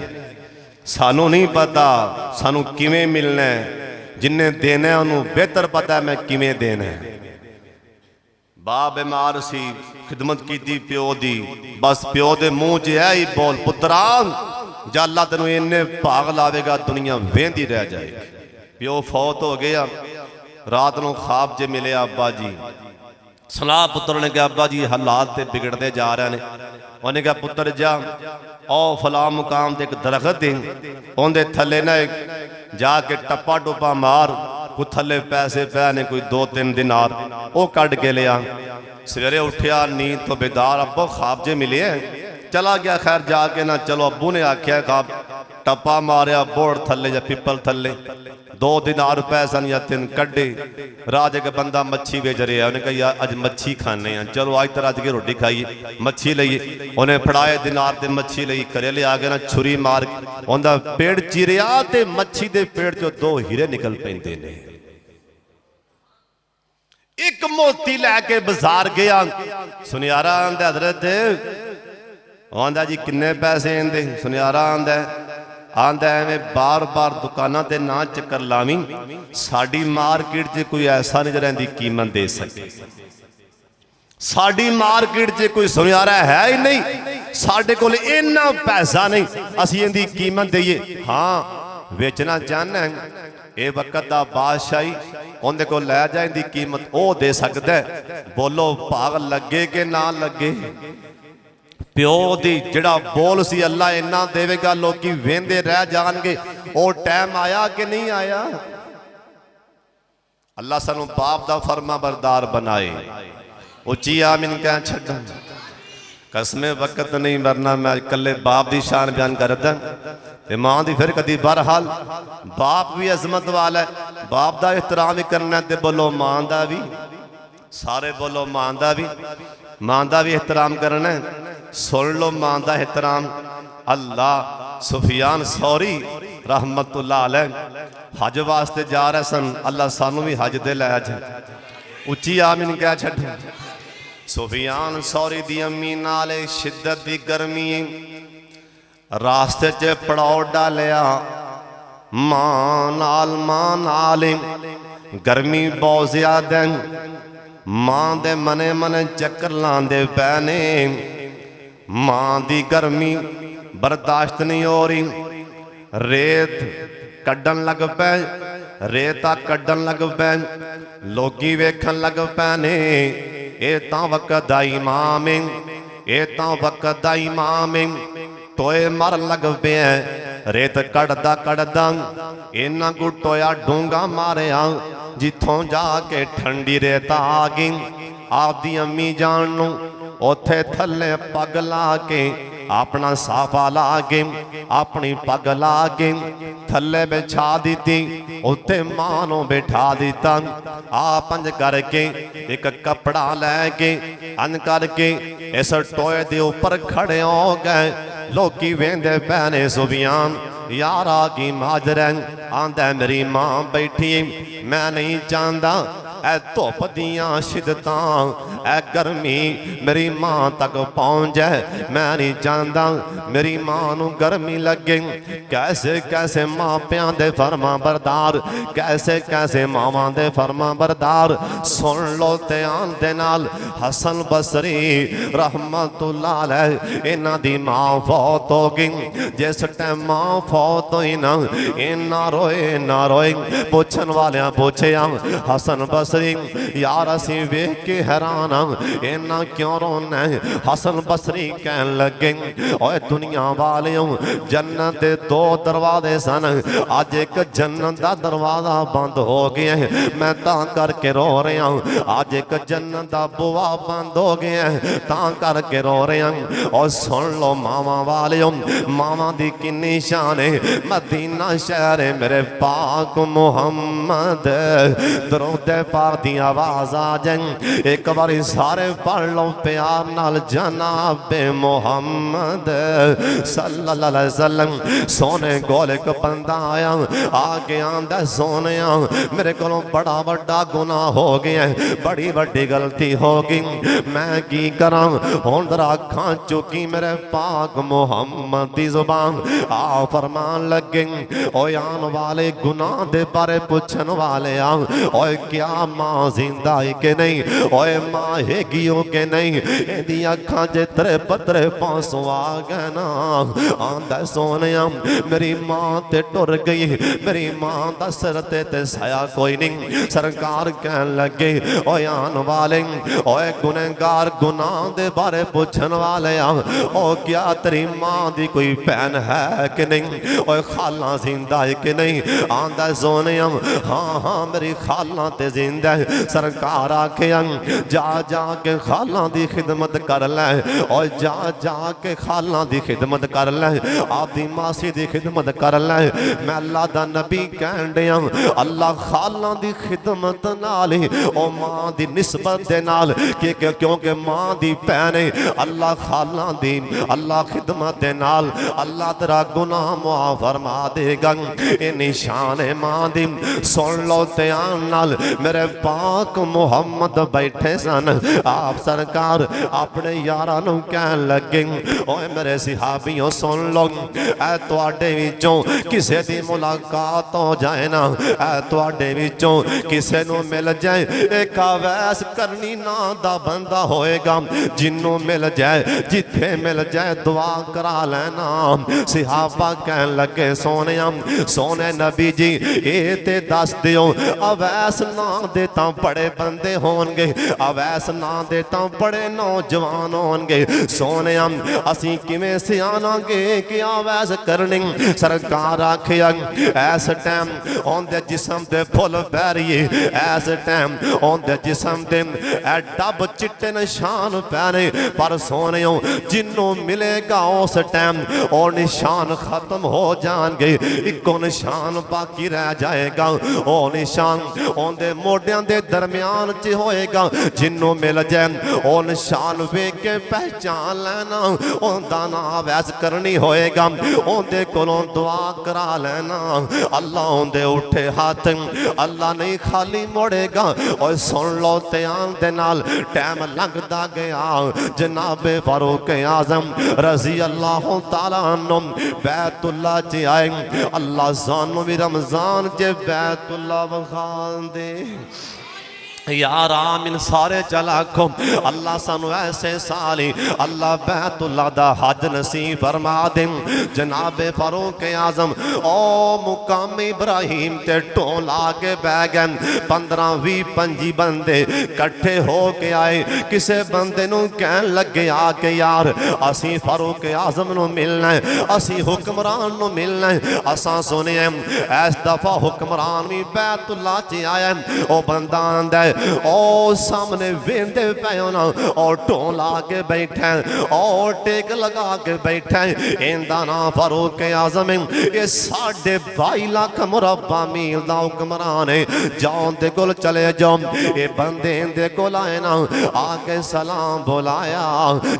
सानू नहीं पता सानू किवें मिलना है, जिन्हें देना है उन्होंने बेहतर पता है मैं किवें देना है। बाप बीमार सी, खिदमत की प्यो दी, बस प्यो दे मुंह च है ही बोल, पुत्रा जा, अल्लाह तेनों इन्ने भाग लावेगा, दुनिया वेंदी रह जाएगी। प्यो फौत हो गया, रात को ख्वाब च मिले अब्बा जी। सलाह पुत्र ने कहा, अब्बा जी हालात ते बिगड़ते जा रहे हैं। उन्हें कहा, पुत्र जा, ओ फला मुकाम ते एक दरख्त है, उनके थले ना जाके टप्पा टुप्पा मार, कोई थले पैसे पै ने, कोई 2-3 दिनार, वो कट के लिया। सवेरे उठिया नींद तो बेदार, अब्बा ख्वाब च मिले है। चला गया, खैर जाके ना, चलो अब्बू ने आख्या ख्वाब, टप्पा मारिया बोड़ थले या पिपल थले, 2 दिनार पैसा या 3 कड्डे। राज एक बंदा मच्छी बेच रहा, उन्हें कहा अज मच्छी खाने हैं, चलो अज तो रज के रोटी खाइए, मच्छी लईए। उन्हें फड़ाए दिनार ते मच्छी लई, घरे लिया के ना छुरी मार उनका पेट चीरिया, ते मच्छी के पेट चो 2 हीरे निकल पैंदे ने। एक मोती लैके बाजार गया, सुनियारा आंदा हजरत, आंदा जी किन्ने पैसे आंदे? सुनियारा आंदा एवें बार बार दुकाना ते ना चक्कर लावी, साड़ी मार्केट च कोई ऐसा नहीं जरा इहदी कीमत दे सके। साड़ी मार्केट च कोई सुनियारा है ही नहीं, साडे कोल इन्ना पैसा नहीं असीं इहदी कीमत दईए। हाँ बेचना चाहना है, ये वक्त दा बादशाही, उहदे कोल लै जा, इहदी कीमत वो दे सकदा है। बोलो भाग लगे कि ना लगे? प्यो दी जिहड़ा बोल सी, अल्लाह इन्ना देवेगा, लोकी वेंदे रह जाणगे। वो टाइम आया कि नहीं आया? अल्लाह सानू बाप दा फरमा बरदार बनाए। उची आमीन कह छड्डां, कसमे वक्त नहीं मरना, मैं कल्ले बाप दी शान बयान करदा ते मां दी फिर कदी। बहरहाल बाप भी अजमत वाला है, बाप दा एहतराम ही करना, ते बोलो मां दा भी, सारे बोलो मां दा भी, मां दा भी एहतराम करना है। सुन लो मां दा एहतराम। अल्लाह सुफियान सौरी रहमतुल्लाह अलैह हज वास्ते जा रहे सन, अल्लाह सानू भी हज दे लै जा। उची आमीन कह छड्डो। सुफियान सौरी दी अम्मी नाले शिद्दत दी गर्मी, रास्ते च पड़ाव डालिया, मां नाल गर्मी बहुत ज्यादा, मां दे मने मने चक्कर लांदे पै ने। मां दी गर्मी बर्दाश्त नहीं हो रही, रेत कड्डन लग पै, रेता कड्डन लग पै, लोगी वेखन लग पै ने। ये तां वक्त दा इमाम है, ये तां वक्त दा इमाम है, टोए मर लग पे, रेत कड़दा कड़दा इन्ना को टोया डूंगा मारिया, जिथों जाके ठंडी रेत आ गई। आपदी अम्मी जान नू उथे थले पग ला के, अपना साफा ला के, अपनी पग ला के थले बिछा दी, उत्ते मां नू बिठा दिता। आप अंज करके एक कपड़ा लैके अंज करके इस टोए दे उपर खड़े हो गए। लोकी वेंदे पैने सुफियान यारा की माजरा, आंदा मेरी मां बैठी, मैं नहीं चाहता ऐ धुप दियां शिदतां, ऐ गर्मी मेरी मां तक पहुंच जाए। मैं नहीं चाहता मेरी मां नू गर्मी लगे। कैसे कैसे मां प्यां दे फरमा बरदार, कैसे कैसे मावां दे फरमा बरदार। सुन लो ध्यान दे नाल, हसन बसरी रहमतुल्लाह अलैह, इन्हां दी मां फौत हो गई। जिस टाइम मां फौत होई ना, इन्ना रोए पुछन वालियां पुछया हसन बसरी यार असी वेख के हैरान इन्ना क्यों रोना है। हसन बसरी कहन लगे ओए दुनिया वालियों जन्नत दे दो दरवाजे सन, अज एक जन्नत दा दरवाजा बंद हो गया है, मैं तां करके रो रहा हूं। अज एक जन्नत दा बुआ बंद हो गया है, तां करके रो रहा हूं। और सुन लो मावा वालियों, मावा दी किन्नी शान है। मदीना शहर है मेरे पाक मुहम्मद, दरूद पाक दी आवाज आ जाए एक बारी सारे पढ़ लो प्यार नाल जनाब मुहम्मद सल्लल्लाहु अलैहि वसल्लम। सोने गोलक बंदा आया आगे आंदा सोने मेरे को बड़ा बड़ा गुनाह हो गया, बड़ी बड़ी गलती हो गई, मैं की करा हुण जरा अखां चुकी मेरे पाक मुहम्मद दी जुबान आ फरमान लगे ओ आन वाले गुनाह दे बारे पूछन वाले आ ओए क्या मां जिंदा है कि नहीं, ओए मां हैगी हो कि नहीं, इहदी अखां च तरे पतरे पासों आ गए ना। आंदा सोने मेरी मां ते टुर गई, मेरी मां दा सिर ते साया कोई नहीं। सरकार कहन लगे ओए आन वाले ओए गुनहगार गुनाह दे बारे पूछन वाले आ ओ क्या तेरी मां दी कोई भैन है कि नहीं, ओए खाला जिंदा है कि नहीं। आंदा सोने हाँ हाँ मेरी खाला ते जिंदा है। सरकार आखे जा जा के खाला दी खिदमत कर ले, और जा जा के खाला दी खिदमत कर ले, आपदी मासी दी खिदमत कर ले। मैं अल्लाह दा नबी कहन दिया अल्लाह खाला दी खिदमत नाल ओ मां दी निस्बत दे नाल क्योंकि मां दी भैन है अल्लाह खाला दी अल्लाह खिदमत दे नाल अल्लाह तेरा गुनाह मुआफ फरमा देगा। ये निशान है मां दी। सुन लो ध्यान नाल मेरे पाक मुहम्मद बैठे सन, आप सरकार अपने यारां नूं कहन लगे ओए मेरे सिहाबियों सुन लो ऐ तुहाडे विचों किसे दी मुलाकात हो जाए ना, ऐ तुहाडे विचों किसे नूं मिल जाए एक अवैस करनी ना दा बंदा होएगा, जिन्नों मिल जाए जिथे मिल जाए दुआ करा लेना। सिहाबा कहन लगे सोने सोने नबी जी ये ते दस दियो अवैस ना दे तां बड़े बंदे होणगे, अवैस ना दे तां बड़े नौजवान होणगे। सोने असी किवें सियाणांगे कि अवैस करनी। सरकार आखिया ऐस टाइम औंदे जिसम दे फुल पैरिए, ऐस टाइम औंदे जिसम दे ऐ डब चिट्टे निशान पैने, पर सोने जिन्नों मिलेगा उस टाइम और निशान खत्म हो जाएंगे, इको निशान बाकी रह जाएगा। ओ निशान औंदे मोडियां दे दरम्यान च होएगा, जिन्नों मिल जाए ओ निशान वेख के पहचान लेना, ओंदा नाम वैस करनी होएगा, ओंदे कोलों दुआ करा लेना। अल्लाह ओंदे उठे हाथ अल्लाह नहीं खाली मोड़ेगा। और सुन लो ध्यान दे नाल टाइम लंघदा गया, जनाबे फारूक आजम रजी अल्लाह तआला अन्हु बैतुल्लाह च आए। अल्लाह सानू भी रमजान च बैतुल्लाह वखान दे यार आमिन सारे चला को अल्लाह सानू ऐसे साली अल्लाह बैतुल्लाह दा हज नसीब फरमा दे। जनाबे फारूक आजम ओ मुकाम इब्राहिम ते ढोल आके बह गए। 15-20-25 बंदे कट्ठे हो के आए। किसे बंदे नू कहन लगे आके यार असी फारूक आजम नू मिलना है, असी हुक्मरान नू मिलना है। असा सुने इस दफा हुक्मरान भी बैतुल्लाह च आया। ओ बंदा आंदा ओ सामने वेंदे पे ना और ढोल आके बैठा और टेक लगा के बैठा। इंदा नाम फारूक आजम ये 22.5 लाख मुरब्बा मील दा हुक्मरान है। जाओ दे कोल चले जाओ, ये बंदे इंदे कोल आए ना आके सलाम बुलाया।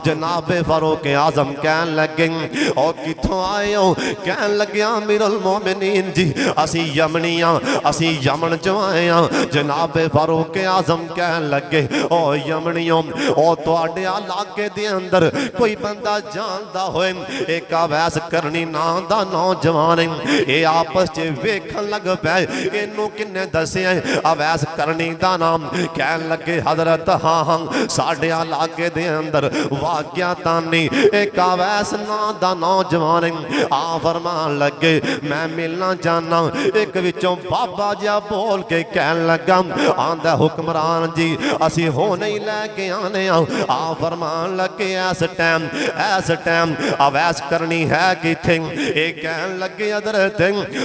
जनाबे फारूक आजम कहन लगे और किथों आए हो? कहन लगे अमीरुल मोमिनीन जी असी यमनी हाँ, असी यमन चो आए हाँ। जनाबे फारूक आजम कह लगे ओ यमनियों ओ तुहाडे इलाके दे अंदर कोई बंदा जानदा होए एक अवैस करनी नाम दा नौजवान ये आपस च वेखन लग पे इनू किन्ने दसिया अवैस करनी दा नाम कह लगे हजरत हाँ हाँ साडे इलाके दे अंदर वाकिया तानी एक अवैस नाम दा नौजवान आ फरमान लगे मैं मिलना चाहना एक विचों बाबा जिहा बोल के कह लगा आंदा हुक्मरान जी असी हो नहीं लैके आने आ फरमान लगे इस टाइम अवैस करनी है किथे ये कह लगे हजरत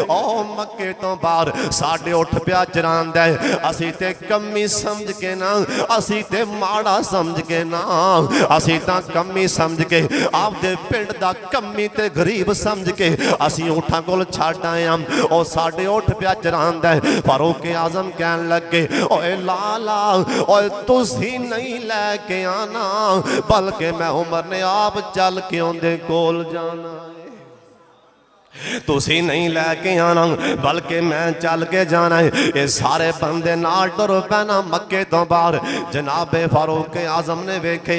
ओ मक्के तो बाहर साडे उठ पिया चरांदा है असी ते कमी समझ के ना असी ते माड़ा समझ के ना असी तां कमी समझ के आपदे पिंड दा कमी ते गरीब समझ के असी उठां कोल छड्ड आए ओ साडे उठ पिया चरांदा है फारूक आजम कहन लगे ओए लाला ओए तुसी नहीं लैके आना बल्कि मैं उमर ने आप चल के उनदे कोल जाना तुसी नहीं लैके आना बल्कि मैं चल के जाना है ये सारे बंदे नाल टुर पैना मक्के तो बाहर जनाबे फारूक आजम ने वेखे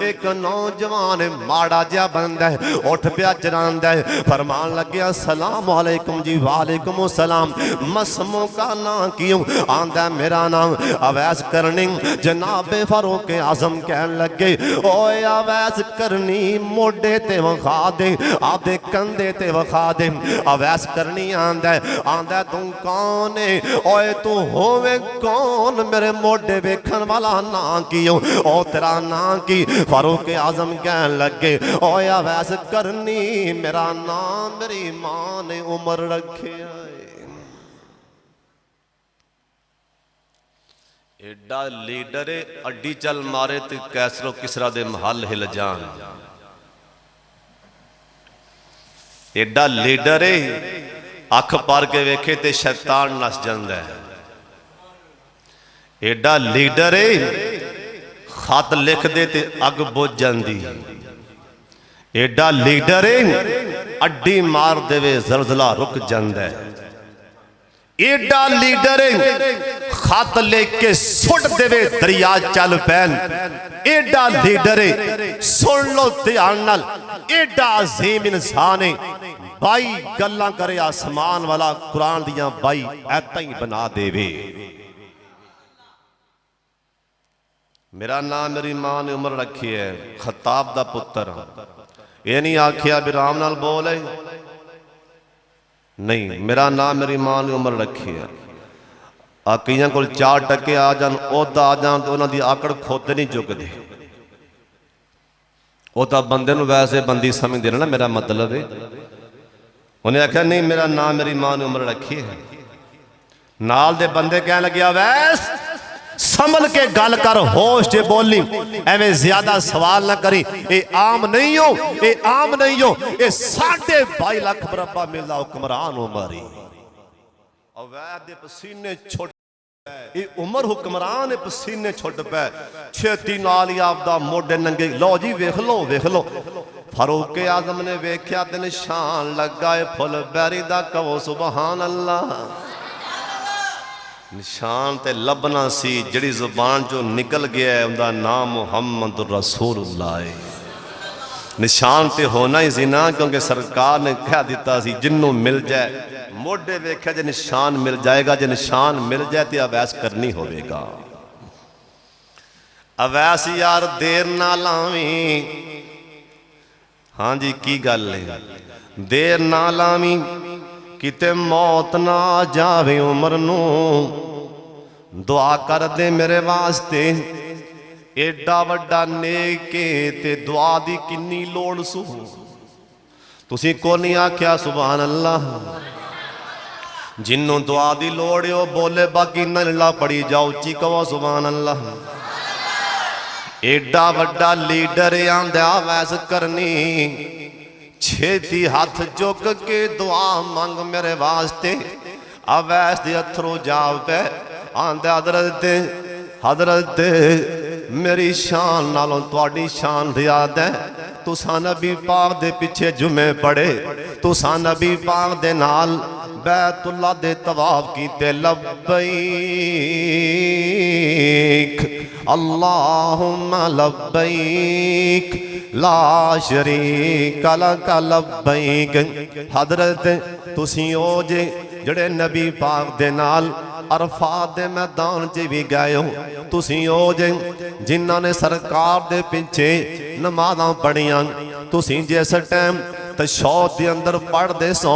एक नौजवान माड़ा जिहा बंदा है उठ पिया चरांदा है फरमान लगे सलाम वालेकुम जी वालेकुम सलाम मसमों का ना क्यों आंदा मेरा नाम अवैस करनी जनाबे फारूक आजम कहन लगे ओए अवैस करनी मोडे ते वखा दे आदे कंधे ते वखा दे अवैस करनी आंदा तू कौन है ओए तू होवे कौन मेरे मोडे वेखन वाला ना की ओ तेरा ना की फारूक आजम कहन लगे ओए अवैस करनी मेरा नाम मेरी मां ने उम्र रखे एडा लीडर अड्डी चल मारे ते कैसरो किसरा दे महल हिल जान एडा लीडर अख पर के वेखे ते शैतान नस जांदा है एडा लीडर खत लिख दे ते अग बुझ जांदी एडा लीडर अड्डी मार देवे जलजला रुक जांदा है एडा लीडर खत लेके सुट देवे दरिया चल पैन एडा लीडर सुन लो ध्यान नाल एडा अजीम इंसान है बाई गल्लां करे आसमान वाला कुरान दियां बाई ऐतां ही बना देवे मेरा नाम मेरी मां ने उम्र रखी है खताब दा पुत्र ये नहीं आखिया भी राम नाल बोल है नहीं मेरा नाम मेरी मां ने उम्र रखी है आ कईयां कोल 4 टके आ जान ओहदा आ जान तो उन्हां दी आकड़ खुद नहीं चुकदे वो तो बंदे नूं वैसे बंदी समझदे ना मेरा मतलब है उन्हें आख्या नहीं मेरा नाम मेरी मां ने उम्र रखी है नाल दे बंदे कह लगे वैस संभल के गल कर होश च बोली एवं ज्यादा सवाल ना करी ये आम नहीं हो ये आम नहीं हो ये 22.5 लाख बरब्बा मिलदा हुक्मरान उमरी अवैध दे पसीने छुट ये उमर हुक्मरान पसीने छुट पे छेती नाल ही आपदा मोढे नंगे लो जी वेख लो फारूक आजम ने वेख्या ते निशान लगा फुल बैरी दा कहो सुबहान अल्लाह निशान ते लबना सी जड़ी जुबान जो निकल गया है उनका नाम मुहम्मद रसूलुल्लाह है निशान ते होना ही सी ना क्योंकि सरकार ने कह दिता सी जिन्नों मिल जाए मोढे वेख्या जे निशान मिल जाएगा जे निशान मिल जाए तो अवैस करनी होगा अवैस यार देर ना लावी हाँ जी की गल है देर ना लावी किते मौत ना आ जावे उमर नू दुआ कर दे मेरे वास्ते एडा वड्डा नेके ते दुआ दी किन्नी लोड़ सू तुसी को नहीं आख्या सुभान अल्लाह जिन्नों दुआ दी लोड़ है बोले बाकी नल्ला पड़ी जाओ उच्ची कहो सुभान अल्लाह एडा वड्डा लीडर आंदा वैस करनी छेती हाथ चुक के दुआ मंग मेरे वास्ते अवैस दे अथरू जाव पे आंदा हजरत मेरी शान नालों तुहाडी शान ज़्यादा है तुसा नबी पाक दे पीछे जुमे पड़े तुसा नबी पाक दे नाल बैतुल्लाह दे तवाफ कीते लब्बई अल्लाहुम्मा लब्बैक ला शरीक लक लब्बैक। हजरत तुसी ओ जे जड़े नबी पाक दे नाल अरफात दे मैदान च भी गए हो, तुसी ओ जे जिन्हां ने सरकार दे पिछे नमाज़ां पढ़ियां, तुसी जिस टाइम तशहूद दे अंदर पढ़दे सो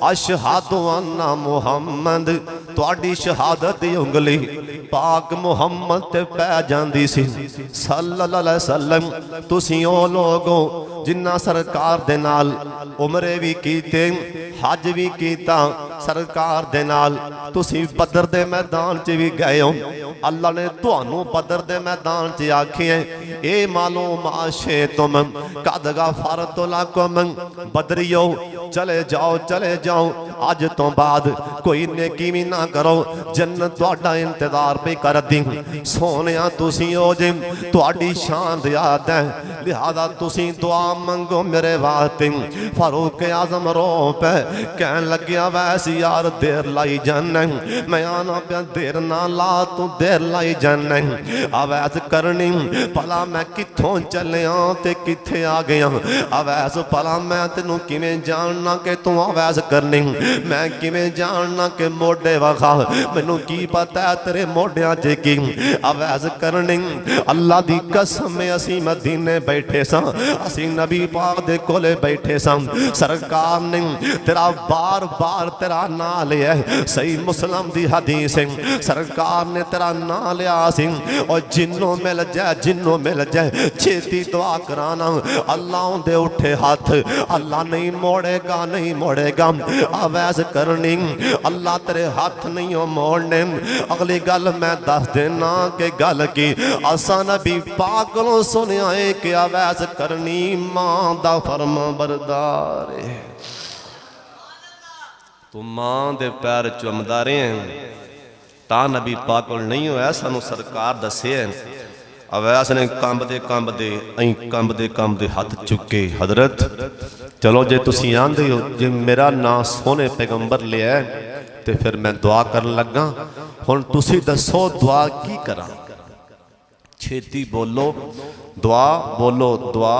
अशहदु अन्ना मुहम्मद, तुहाडी शहादत दी उंगली पाक मुहम्मद ते पै जांदी सी सल्लल्लाहु अलैहि वसल्लम। तुसी ओ लोग हो जिन्ना सरकार दे नाल उमरे भी कीते, हज भी कीता, सरकार दे नाल तुसी बदर दे मैदान च भी गए हो। अल्लाह ने तुहानू बदर दे मैदान च आखे ए मालूम आशे तुम कद गफरतु लकुम बदरियो, चले जाओ चले जाओ, अज तो बाद कोई नेकी भी ना करो, जन्नत तुहाडा इंतजार पे कर दी। सोने तुसी ओ जे तुहाडी शान याद है, लिहाजा तुसी दुआ मंगो मेरे वास्ते। फारूक आजम रो पे कहन लग्या वैसे यार देर लाई जाना, मैं आना पे देर ना ला तू देर लाई जाना, अवैस करनी भला मैं कित्थों चलिया ते कित्थे आ गया, अवैस भला मैं तेनू किवें जानना कि तू अवैस करनी, मैं किवें जानना कि मोढे वखा, मैनू की पता है तेरे मोढियां च की अवैस करनी। अल्लाह दी कसम असी मदीने बैठे सा, असी नबी पाक दे कोले बैठे सा, सरकार ने तेरा बार बार तेरा ना लिया, सही मुस्लिम दी हदीस है, सरकार ने तेरा ना लिया सी, और जिन्नों मिल जाए जिन्नों मिल जाए छेती दुआ कराना। अल्लाह दे उठे हाथ अल्लाह नहीं मोड़ेगा नहीं मोड़ेगा, अवैस करनी अल्लाह तेरे हाथ नहीं हो मोड़ने। अगली गल मैं दस देना कि गल की असा नबी पाक कोलों सुनिया है कि अवैस करनी मां दा फर्मा बरदार है। तू मां दे पैर चुमदा रहे ता नबी पाक कोल नहीं होया, सानू सरकार दसे अवैस ने कंबदे हाथ चुके। हजरत चलो जे तुसी आंदे हो जे मेरा नाम सोने पैगंबर लिया तो फिर मैं दुआ कर लगा, हुण तुसी दसो दुआ की करा, छेती बोलो बोलो दुआ,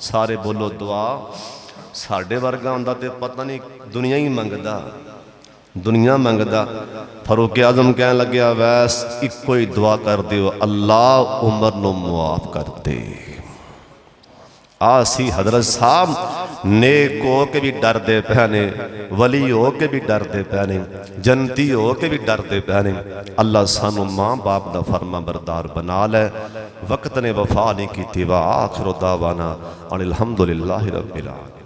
सारे बोलो दुआ। साढ़े वर्गा हुंदा ते पता नहीं दुनिया ही मंगदा, दुनिया मंगदा। फारूक आजम कह लगे वैस इको ही दुआ कर दियो, अल्लाह उमर नू मुआफ कर दे। आसी हजरत साहब नेक हो के भी डरते पे ने, वली हो के भी डरते पे ने, जनती हो के भी डरते पे ने। अल्लाह सानू मां बाप दा फरमा बरदार बना ले। वक्त ने वफा नहीं की, वा आखिर दावाना अनिल हम्दुलिल्लाहि रब्बिल आलमीन।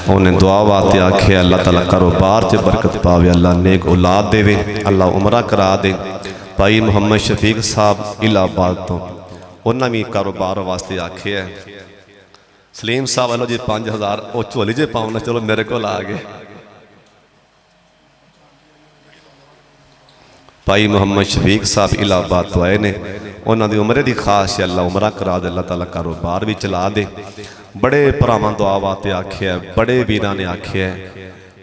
उन्हें दुआ वास्ते आखे अल्लाह ताला कारोबार च बरकत पावे, अल्लाह नेक औलाद देवे, अल्लाह उमरा करा दे। भाई मुहम्मद शफीक साहब इलाहाबाद तो उन्हें भी कारोबार वास्ते आखे है। सलीम साहब वालों जी 5000 वो झोली जे पाउना, चलो मेरे को आ गए। भाई मुहम्मद शफीक साहब इलाहाबाद तो आए ने, उन्हों की उम्र की खास है, अल्लाह उम्र करा दे, अल्लाह ताला कारोबार भी चला दे। बड़े भरावां दुआ वास्ते आख्या, बड़े वीरां ने आख्या,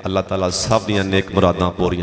अल्लाह ताला सब दियां नेक मुरादां पूरियां